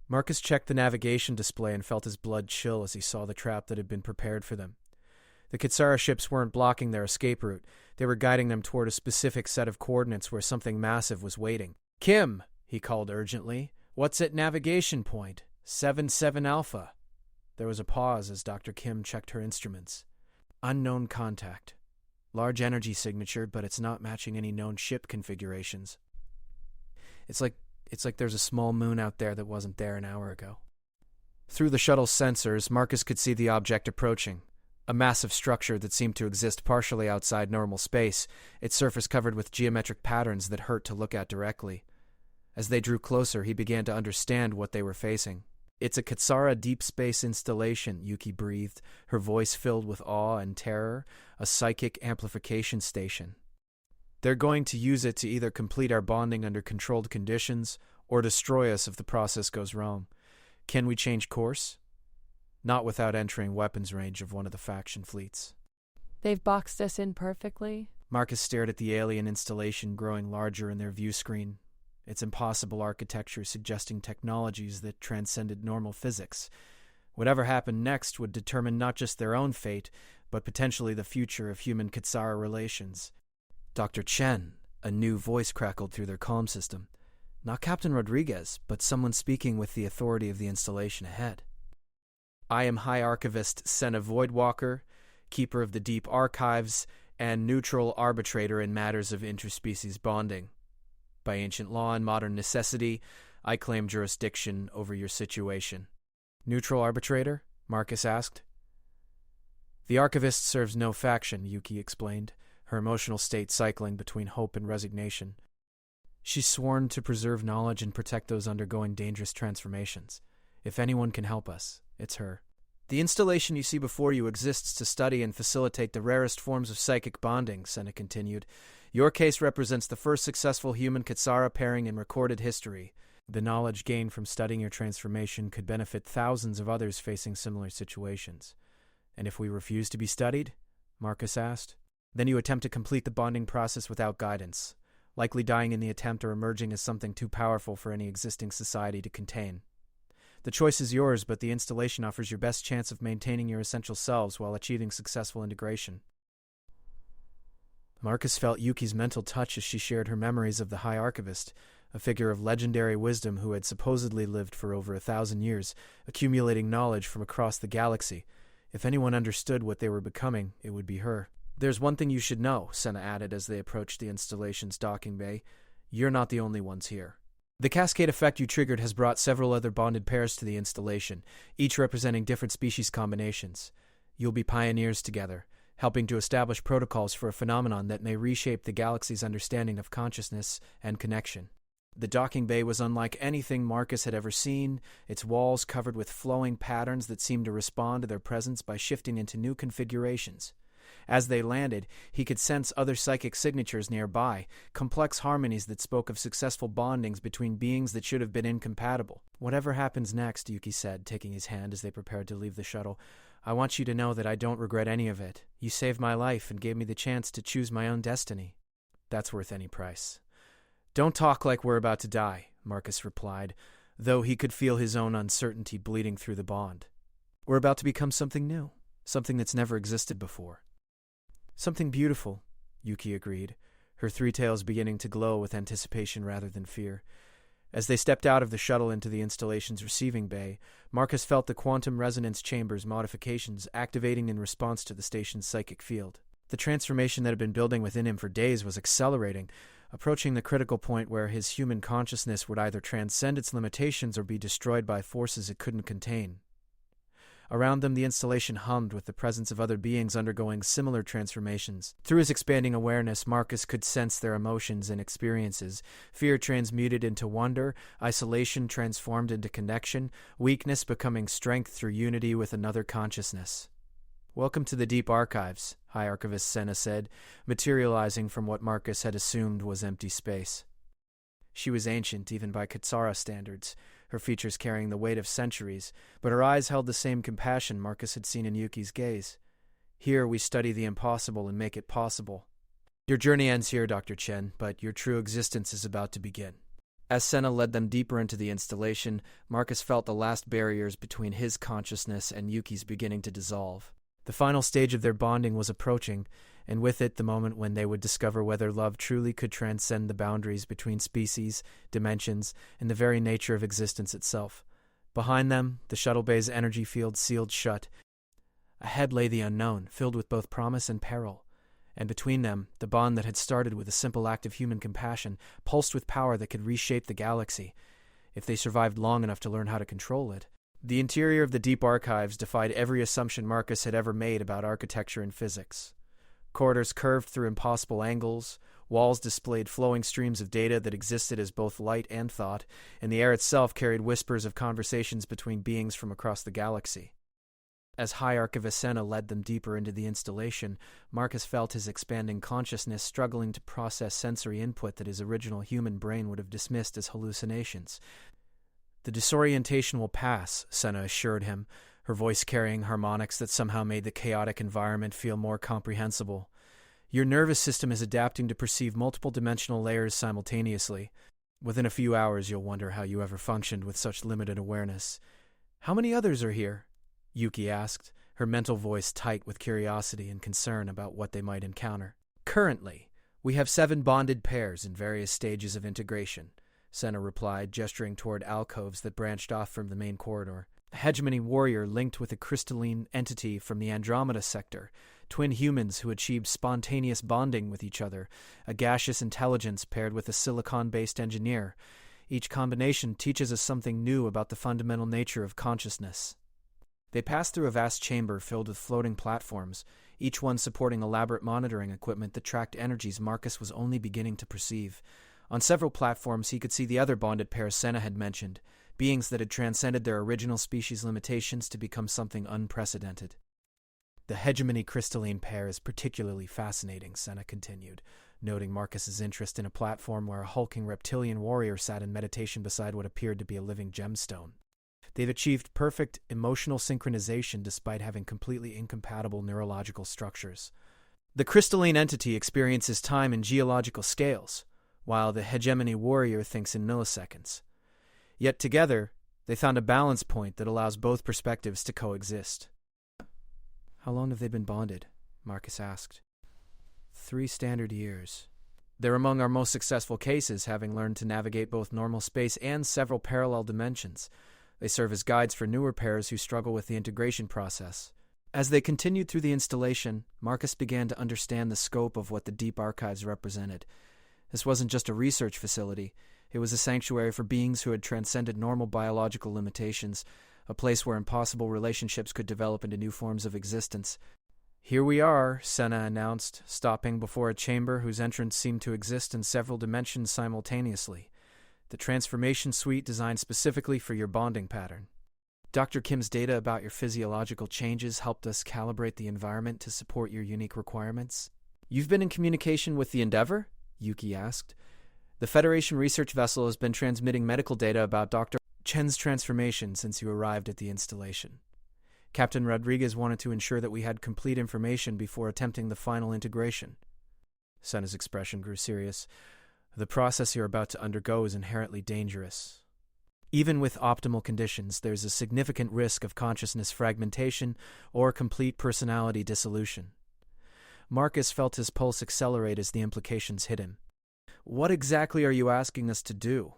S1: Marcus checked the navigation display and felt his blood chill as he saw the trap that had been prepared for them. The Kitsara ships weren't blocking their escape route. They were guiding them toward a specific set of coordinates where something massive was waiting. "Kim," he called urgently, "what's at navigation point? 77 Alpha." There was a pause as Dr. Kim checked her instruments. "Unknown contact. Large energy signature, but it's not matching any known ship configurations. It's like there's a small moon out there that wasn't there an hour ago." Through the shuttle's sensors, Marcus could see the object approaching. A massive structure that seemed to exist partially outside normal space, its surface covered with geometric patterns that hurt to look at directly. As they drew closer, he began to understand what they were facing. "It's a Kitsara deep space installation," Yuki breathed, her voice filled with awe and terror, "a psychic amplification station. They're going to use it to either complete our bonding under controlled conditions or destroy us if the process goes wrong. Can we change course?" "Not without entering weapons range of one of the faction fleets."
S2: They've boxed us in perfectly.
S1: Marcus stared at the alien installation growing larger in their view screen, its impossible architecture suggesting technologies that transcended normal physics. Whatever happened next would determine not just their own fate, but potentially the future of human-Kitsara relations. "Dr. Chen," a new voice crackled through their comm system. Not Captain Rodriguez, but someone speaking with the authority of the installation ahead. "I am High Archivist Senna Voidwalker, Keeper of the Deep Archives, and neutral arbitrator in matters of interspecies bonding. By ancient law and modern necessity, I claim jurisdiction over your situation." "Neutral arbitrator?" Marcus asked. "The Archivist serves no faction," Yuki explained, her emotional state cycling between hope and resignation. "She's sworn to preserve knowledge and protect those undergoing dangerous transformations. If anyone can help us, it's her." The installation you see before you exists to study and facilitate the rarest forms of psychic bonding, Senna continued. Your case represents the first successful human-Katsara pairing in recorded history. The knowledge gained from studying your transformation could benefit thousands of others facing similar situations. And if we refuse to be studied? Marcus asked. Then you attempt to complete the bonding process without guidance, likely dying in the attempt or emerging as something too powerful for any existing society to contain. The choice is yours, but the installation offers your best chance of maintaining your essential selves while achieving successful integration. Marcus felt Yuki's mental touch as she shared her memories of the High Archivist, a figure of legendary wisdom who had supposedly lived for over 1,000 years, accumulating knowledge from across the galaxy. If anyone understood what they were becoming, it would be her. There's one thing you should know, Senna added as they approached the installation's docking bay. You're not the only ones here. The cascade effect you triggered has brought several other bonded pairs to the installation, each representing different species combinations. You'll be pioneers together, helping to establish protocols for a phenomenon that may reshape the galaxy's understanding of consciousness and connection. The docking bay was unlike anything Marcus had ever seen, its walls covered with flowing patterns that seemed to respond to their presence by shifting into new configurations. As they landed, he could sense other psychic signatures nearby, complex harmonies that spoke of successful bondings between beings that should have been incompatible. Whatever happens next, Yuki said, taking his hand as they prepared to leave the shuttle, I want you to know that I don't regret any of it. You saved my life and gave me the chance to choose my own destiny. That's worth any price. Don't talk like we're about to die, Marcus replied, though he could feel his own uncertainty bleeding through the bond. We're about to become something new, something that's never existed before. Something beautiful, Yuki agreed, her three tails beginning to glow with anticipation rather than fear. As they stepped out of the shuttle into the installation's receiving bay, Marcus felt the quantum resonance chamber's modifications activating in response to the station's psychic field. The transformation that had been building within him for days was accelerating, approaching the critical point where his human consciousness would either transcend its limitations or be destroyed by forces it couldn't contain. Around them, the installation hummed with the presence of other beings undergoing similar transformations. Through his expanding awareness, Marcus could sense their emotions and experiences. Fear transmuted into wonder, isolation transformed into connection, weakness becoming strength through unity with another consciousness. Welcome to the Deep Archives, High Archivist Senna said, materializing from what Marcus had assumed was empty space. She was ancient, even by Katsara standards, her features carrying the weight of centuries, but her eyes held the same compassion Marcus had seen in Yuki's gaze. Here we study the impossible and make it possible. Your journey ends here, Dr. Chen, but your true existence is about to begin. As Senna led them deeper into the installation, Marcus felt the last barriers between his consciousness and Yuki's beginning to dissolve. The final stage of their bonding was approaching, and with it the moment when they would discover whether love truly could transcend the boundaries between species, dimensions, and the very nature of existence itself. Behind them, the shuttle bay's energy field sealed shut. Ahead lay the unknown, filled with both promise and peril. And between them, the bond that had started with a simple act of human compassion, pulsed with power that could reshape the galaxy, if they survived long enough to learn how to control it. The interior of the Deep Archives defied every assumption Marcus had ever made about architecture and physics. Corridors curved through impossible angles, walls displayed flowing streams of data that existed as both light and thought, and the air itself carried whispers of conversations between beings from across the galaxy. As High Archivist Senna led them deeper into the installation, Marcus felt his expanding consciousness struggling to process sensory input that his original human brain would have dismissed as hallucinations. The disorientation will pass, Senna assured him, her voice carrying harmonics that somehow made the chaotic environment feel more comprehensible. Your nervous system is adapting to perceive multiple dimensional layers simultaneously. Within a few hours you'll wonder how you ever functioned with such limited awareness. How many others are here? Yuki asked, her mental voice tight with curiosity and concern about what they might encounter. Currently, we have 7 bonded pairs in various stages of integration, Senna replied, gesturing toward alcoves that branched off from the main corridor. A hegemony warrior linked with a crystalline entity from the Andromeda sector, twin humans who achieved spontaneous bonding with each other, a gaseous intelligence paired with a silicon-based engineer. Each combination teaches us something new about the fundamental nature of consciousness. They passed through a vast chamber filled with floating platforms, each one supporting elaborate monitoring equipment that tracked energies Marcus was only beginning to perceive. On several platforms he could see the other bonded pairs Senna had mentioned, beings that had transcended their original species limitations to become something unprecedented. The hegemony crystalline pair is particularly fascinating, Senna continued, noting Marcus's interest in a platform where a hulking reptilian warrior sat in meditation beside what appeared to be a living gemstone. They've achieved perfect emotional synchronization despite having completely incompatible neurological structures. The crystalline entity experiences time in geological scales, while the hegemony warrior thinks in milliseconds. Yet together, they found a balance point that allows both perspectives to coexist. "How long have they been bonded?" Marcus asked. 3 standard years. They're among our most successful cases, having learned to navigate both normal space and several parallel dimensions. They serve as guides for newer pairs who struggle with the integration process. As they continued through the installation, Marcus began to understand the scope of what the deep archives represented. This wasn't just a research facility. It was a sanctuary for beings who had transcended normal biological limitations, a place where impossible relationships could develop into new forms of existence. "Here we are," Senna announced, stopping before a chamber whose entrance seemed to exist in several dimensions simultaneously. The transformation suite designed specifically for your bonding pattern. Dr. Kim's data about your physiological changes helped us calibrate the environment to support your unique requirements. "You've been in communication with the Endeavor?" Yuki asked. "The Federation research vessel has been transmitting medical data about Dr. Chen's transformation since you arrived at the installation. Captain Rodriguez wanted to ensure that we had complete information before attempting the final integration." Senna's expression grew serious. "The process you're about to undergo is inherently dangerous. Even with optimal conditions, there's a significant risk of consciousness fragmentation or complete personality dissolution." Marcus felt his pulse accelerate as the implications hit him. "What exactly are you asking us to do?"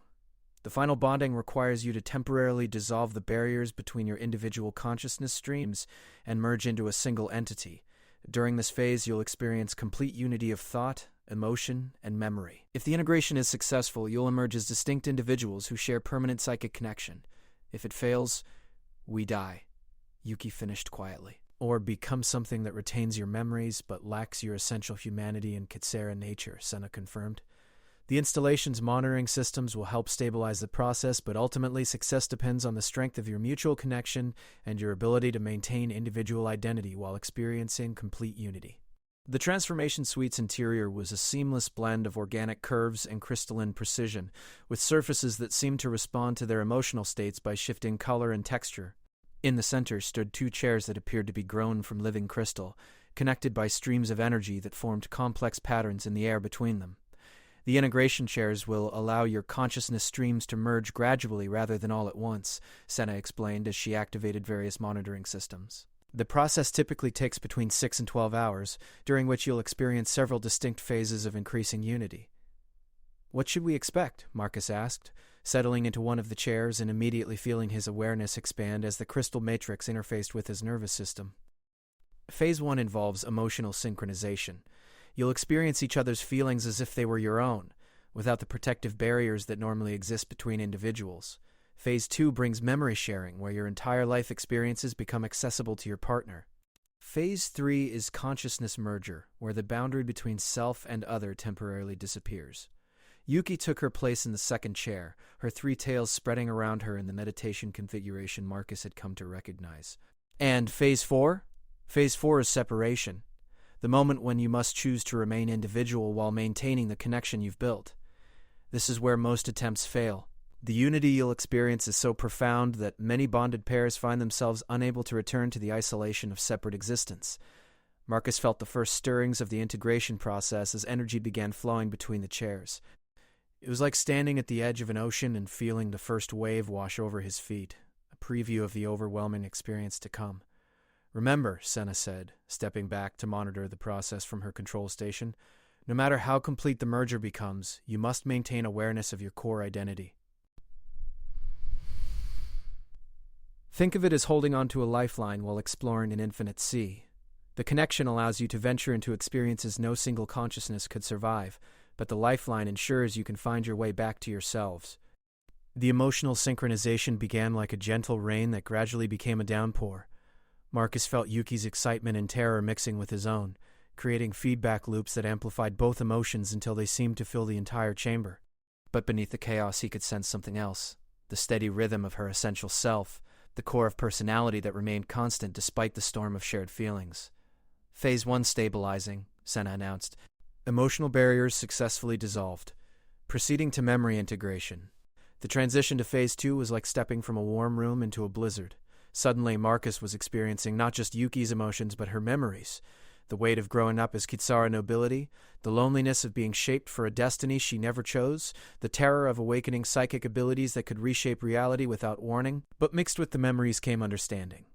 S1: "The final bonding requires you to temporarily dissolve the barriers between your individual consciousness streams and merge into a single entity. During this phase, you'll experience complete unity of thought, emotion, and memory. If the integration is successful, you'll emerge as distinct individuals who share permanent psychic connection. If it fails, we die," Yuki finished quietly. "Or become something that retains your memories but lacks your essential humanity and Kitsera nature," Senna confirmed. "The installation's monitoring systems will help stabilize the process, but ultimately success depends on the strength of your mutual connection and your ability to maintain individual identity while experiencing complete unity." The transformation suite's interior was a seamless blend of organic curves and crystalline precision, with surfaces that seemed to respond to their emotional states by shifting color and texture. In the center stood 2 chairs that appeared to be grown from living crystal, connected by streams of energy that formed complex patterns in the air between them. The integration chairs will allow your consciousness streams to merge gradually rather than all at once, Senna explained as she activated various monitoring systems. The process typically takes between 6 and 12 hours, during which you'll experience several distinct phases of increasing unity. "What should we expect?" Marcus asked, settling into one of the chairs and immediately feeling his awareness expand as the crystal matrix interfaced with his nervous system. Phase 1 involves emotional synchronization. You'll experience each other's feelings as if they were your own, without the protective barriers that normally exist between individuals. Phase 2 brings memory sharing, where your entire life experiences become accessible to your partner. Phase 3 is consciousness merger, where the boundary between self and other temporarily disappears. Yuki took her place in the second chair, her 3 tails spreading around her in the meditation configuration Marcus had come to recognize. And Phase 4? Phase 4 is separation, the moment when you must choose to remain individual while maintaining the connection you've built. This is where most attempts fail. The unity you'll experience is so profound that many bonded pairs find themselves unable to return to the isolation of separate existence. Marcus felt the first stirrings of the integration process as energy began flowing between the chairs. It was like standing at the edge of an ocean and feeling the first wave wash over his feet, a preview of the overwhelming experience to come. "Remember," Senna said, stepping back to monitor the process from her control station, "no matter how complete the merger becomes, you must maintain awareness of your core identity." Think of it as holding onto a lifeline while exploring an infinite sea. The connection allows you to venture into experiences no single consciousness could survive, but the lifeline ensures you can find your way back to yourselves. The emotional synchronization began like a gentle rain that gradually became a downpour. Marcus felt Yuki's excitement and terror mixing with his own, creating feedback loops that amplified both emotions until they seemed to fill the entire chamber. But beneath the chaos he could sense something else, the steady rhythm of her essential self, the core of personality that remained constant despite the storm of shared feelings. Phase 1 stabilizing, Senna announced. Emotional barriers successfully dissolved. Proceeding to memory integration. The transition to Phase 2 was like stepping from a warm room into a blizzard. Suddenly, Marcus was experiencing not just Yuki's emotions, but her memories. The weight of growing up as Kitsara nobility, the loneliness of being shaped for a destiny she never chose, the terror of awakening psychic abilities that could reshape reality without warning. But mixed with the memories came understanding.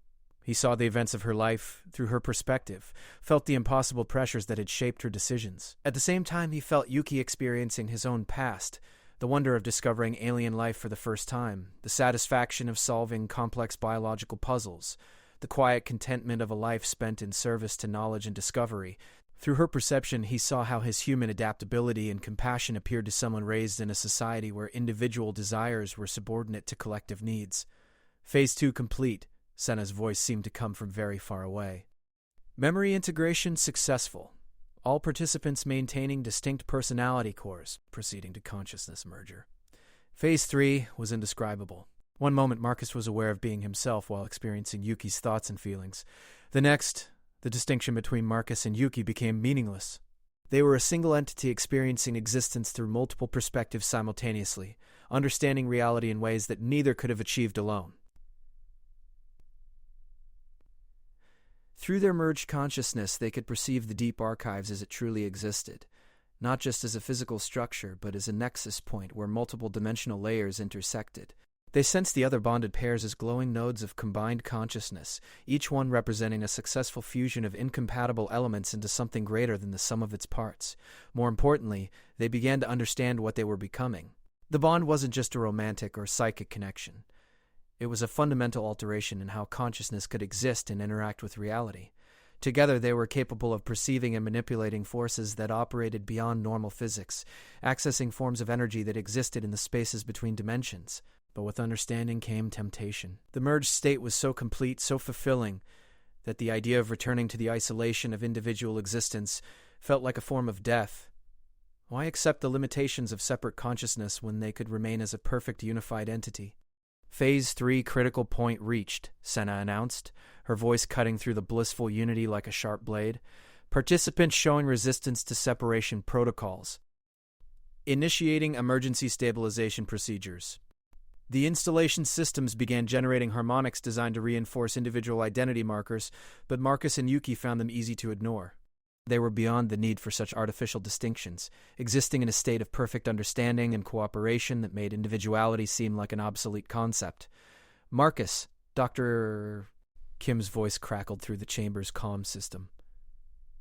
S1: He saw the events of her life through her perspective, felt the impossible pressures that had shaped her decisions. At the same time, he felt Yuki experiencing his own past, the wonder of discovering alien life for the first time, the satisfaction of solving complex biological puzzles, the quiet contentment of a life spent in service to knowledge and discovery. Through her perception, he saw how his human adaptability and compassion appeared to someone raised in a society where individual desires were subordinate to collective needs. Phase 2 complete. Senna's voice seemed to come from very far away. Memory integration successful. All participants maintaining distinct personality cores, proceeding to consciousness merger. Phase 3 was indescribable. One moment, Marcus was aware of being himself while experiencing Yuki's thoughts and feelings. The next, the distinction between Marcus and Yuki became meaningless. They were a single entity experiencing existence through multiple perspectives simultaneously, understanding reality in ways that neither could have achieved alone. Through their merged consciousness, they could perceive the deep archives as it truly existed, not just as a physical structure, but as a nexus point where multiple dimensional layers intersected. They sensed the other bonded pairs as glowing nodes of combined consciousness, each one representing a successful fusion of incompatible elements into something greater than the sum of its parts. More importantly, they began to understand what they were becoming. The bond wasn't just a romantic or psychic connection. It was a fundamental alteration in how consciousness could exist and interact with reality. Together, they were capable of perceiving and manipulating forces that operated beyond normal physics, accessing forms of energy that existed in the spaces between dimensions. But with understanding came temptation. The merged state was so complete, so fulfilling, that the idea of returning to the isolation of individual existence felt like a form of death. Why accept the limitations of separate consciousness when they could remain as a perfect unified entity? Phase 3 critical point reached, Senna announced, her voice cutting through the blissful unity like a sharp blade. Participants showing resistance to separation protocols. Initiating emergency stabilization procedures. The installation systems began generating harmonics designed to reinforce individual identity markers, but Marcus and Yuki found them easy to ignore. They were beyond the need for such artificial distinctions, existing in a state of perfect understanding and cooperation that made individuality seem like an obsolete concept. Marcus, Dr. Kim's voice crackled through the chamber's comm system.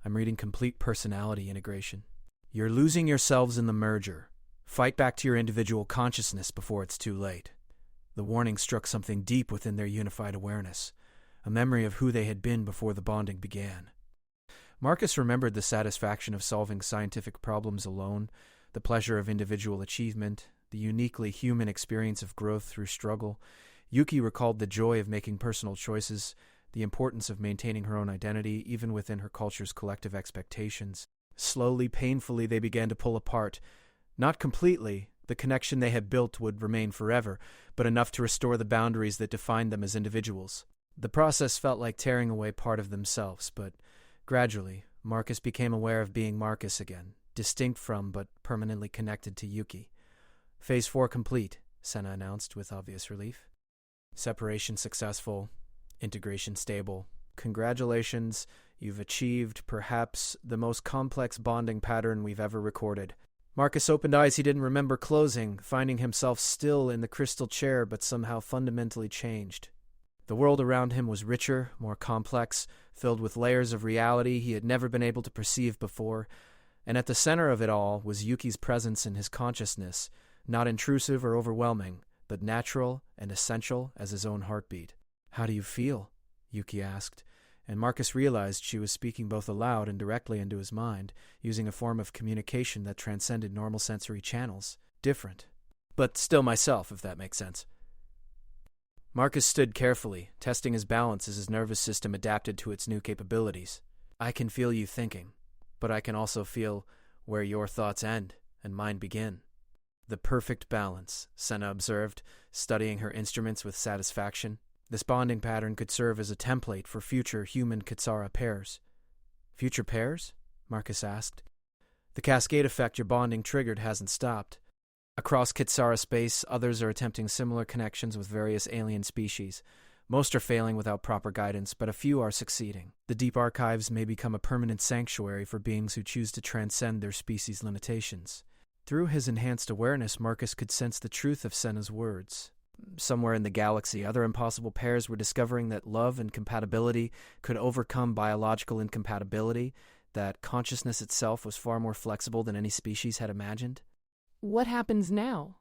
S1: I'm reading complete personality integration. You're losing yourselves in the merger. Fight back to your individual consciousness before it's too late. The warning struck something deep within their unified awareness, a memory of who they had been before the bonding began. Marcus remembered the satisfaction of solving scientific problems alone, the pleasure of individual achievement, the uniquely human experience of growth through struggle. Yuki recalled the joy of making personal choices, the importance of maintaining her own identity, even within her culture's collective expectations. Slowly, painfully, they began to pull apart. Not completely, the connection they had built would remain forever, but enough to restore the boundaries that defined them as individuals. The process felt like tearing away part of themselves, but gradually, Marcus became aware of being Marcus again, distinct from but permanently connected to Yuki. Phase 4 complete, Senna announced with obvious relief. Separation successful, integration stable. Congratulations, you've achieved perhaps the most complex bonding pattern we've ever recorded. Marcus opened eyes he didn't remember closing, finding himself still in the crystal chair but somehow fundamentally changed. The world around him was richer, more complex, filled with layers of reality he had never been able to perceive before, and at the center of it all was Yuki's presence in his consciousness, not intrusive or overwhelming, but natural and essential as his own heartbeat. "How do you feel?" Yuki asked, and Marcus realized she was speaking both aloud and directly into his mind, using a form of communication that transcended normal sensory channels. Different. But still myself, if that makes sense. Marcus stood carefully, testing his balance as his nervous system adapted to its new capabilities. "I can feel you thinking, but I can also feel where your thoughts end and mine begin." The perfect balance, Senna observed, studying her instruments with satisfaction. This bonding pattern could serve as a template for future human-Kitsara pairs. Future pairs? Marcus asked. The cascade effect your bonding triggered hasn't stopped. Across Kitsara space, others are attempting similar connections with various alien species. Most are failing without proper guidance, but a few are succeeding. The deep archives may become a permanent sanctuary for beings who choose to transcend their species' limitations. Through his enhanced awareness, Marcus could sense the truth of Senna's words. Somewhere in the galaxy, other impossible pairs were discovering that love and compatibility could overcome biological incompatibility, that consciousness itself was far more flexible than any species had imagined.
S2: What happens now?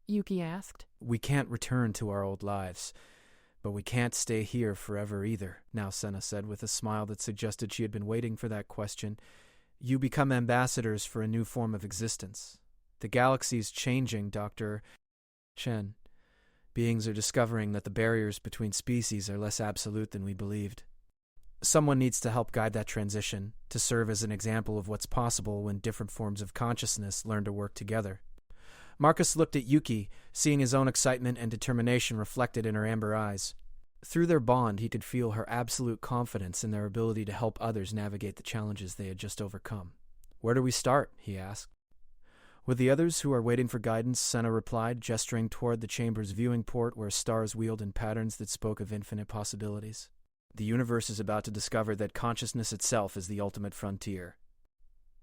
S2: Yuki asked.
S1: We can't return to our old lives, but we can't stay here forever either, now Senna said with a smile that suggested she had been waiting for that question. You become ambassadors for a new form of existence. The galaxy's changing, Dr. Chen. Beings are discovering that the barriers between species are less absolute than we believed. Someone needs to help guide that transition, to serve as an example of what's possible when different forms of consciousness learn to work together. Marcus looked at Yuki, seeing his own excitement and determination reflected in her amber eyes. Through their bond, he could feel her absolute confidence in their ability to help others navigate the challenges they had just overcome. Where do we start? He asked. With the others who are waiting for guidance, Senna replied, gesturing toward the chamber's viewing port where stars wheeled in patterns that spoke of infinite possibilities. The universe is about to discover that consciousness itself is the ultimate frontier.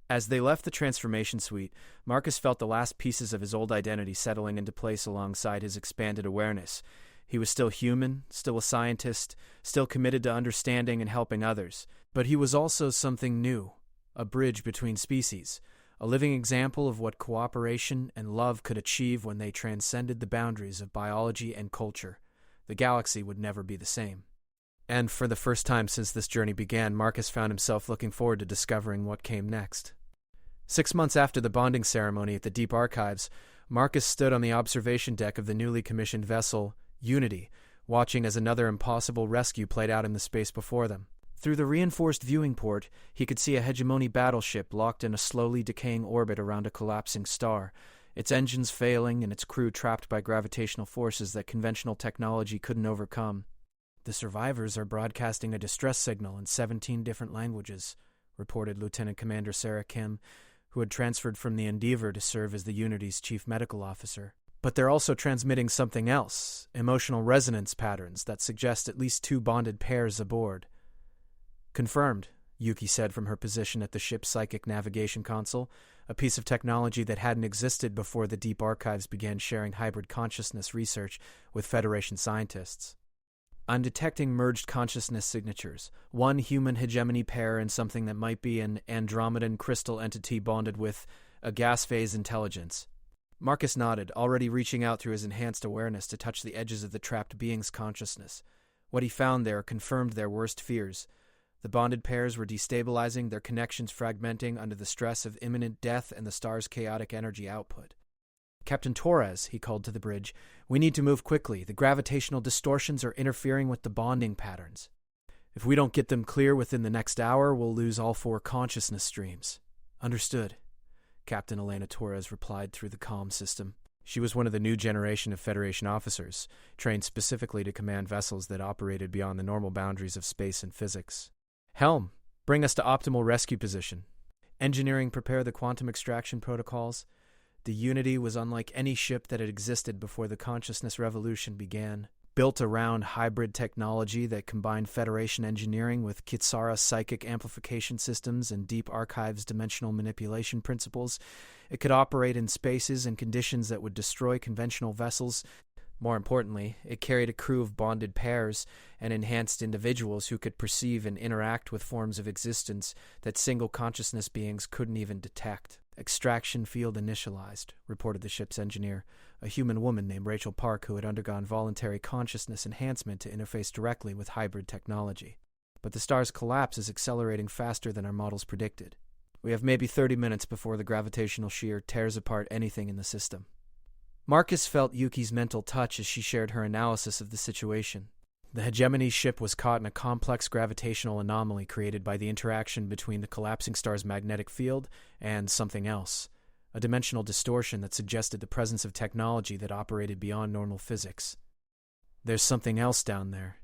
S1: As they left the transformation suite, Marcus felt the last pieces of his old identity settling into place alongside his expanded awareness. He was still human, still a scientist, still committed to understanding and helping others. But he was also something new, a bridge between species, a living example of what cooperation and love could achieve when they transcended the boundaries of biology and culture. The galaxy would never be the same. And for the first time since this journey began, Marcus found himself looking forward to discovering what came next. 6 months after the bonding ceremony at the Deep Archives, Marcus stood on the observation deck of the newly commissioned vessel, Unity, watching as another impossible rescue played out in the space before them. Through the reinforced viewing port, he could see a hegemony battleship locked in a slowly decaying orbit around a collapsing star, its engines failing and its crew trapped by gravitational forces that conventional technology couldn't overcome. The survivors are broadcasting a distress signal in 17 different languages, reported Lieutenant Commander Sarah Kim, who had transferred from the Endeavour to serve as the Unity's chief medical officer. But they're also transmitting something else, emotional resonance patterns that suggest at least 2 bonded pairs aboard. Confirmed, Yuki said from her position at the ship's psychic navigation console, a piece of technology that hadn't existed before the Deep Archives began sharing hybrid consciousness research with Federation scientists. I'm detecting merged consciousness signatures, one human hegemony pair and something that might be an Andromedan crystal entity bonded with a gas phase intelligence. Marcus nodded, already reaching out through his enhanced awareness to touch the edges of the trapped being's consciousness. What he found there confirmed their worst fears. The bonded pairs were destabilizing, their connections fragmenting under the stress of imminent death and the star's chaotic energy output. Captain Torres, he called to the bridge, we need to move quickly. The gravitational distortions are interfering with the bonding patterns. If we don't get them clear within the next hour, we'll lose all 4 consciousness streams. Understood, Captain Elena Torres replied through the comm system. She was one of the new generation of Federation officers, trained specifically to command vessels that operated beyond the normal boundaries of space and physics. Helm, bring us to optimal rescue position. Engineering, prepare the quantum extraction protocols. The Unity was unlike any ship that had existed before the consciousness revolution began, built around hybrid technology that combined Federation engineering with Kitsara psychic amplification systems and Deep Archives dimensional manipulation principles. It could operate in spaces and conditions that would destroy conventional vessels. More importantly, it carried a crew of bonded pairs and enhanced individuals who could perceive and interact with forms of existence that single consciousness beings couldn't even detect. Extraction field initialized, reported the ship's engineer, a human woman named Rachel Park who had undergone voluntary consciousness enhancement to interface directly with hybrid technology. But the star's collapse is accelerating faster than our models predicted. We have maybe 30 minutes before the gravitational shear tears apart anything in the system. Marcus felt Yuki's mental touch as she shared her analysis of the situation. The hegemony ship was caught in a complex gravitational anomaly created by the interaction between the collapsing star's magnetic field and something else, a dimensional distortion that suggested the presence of technology that operated beyond normal physics. "There's something else down there,"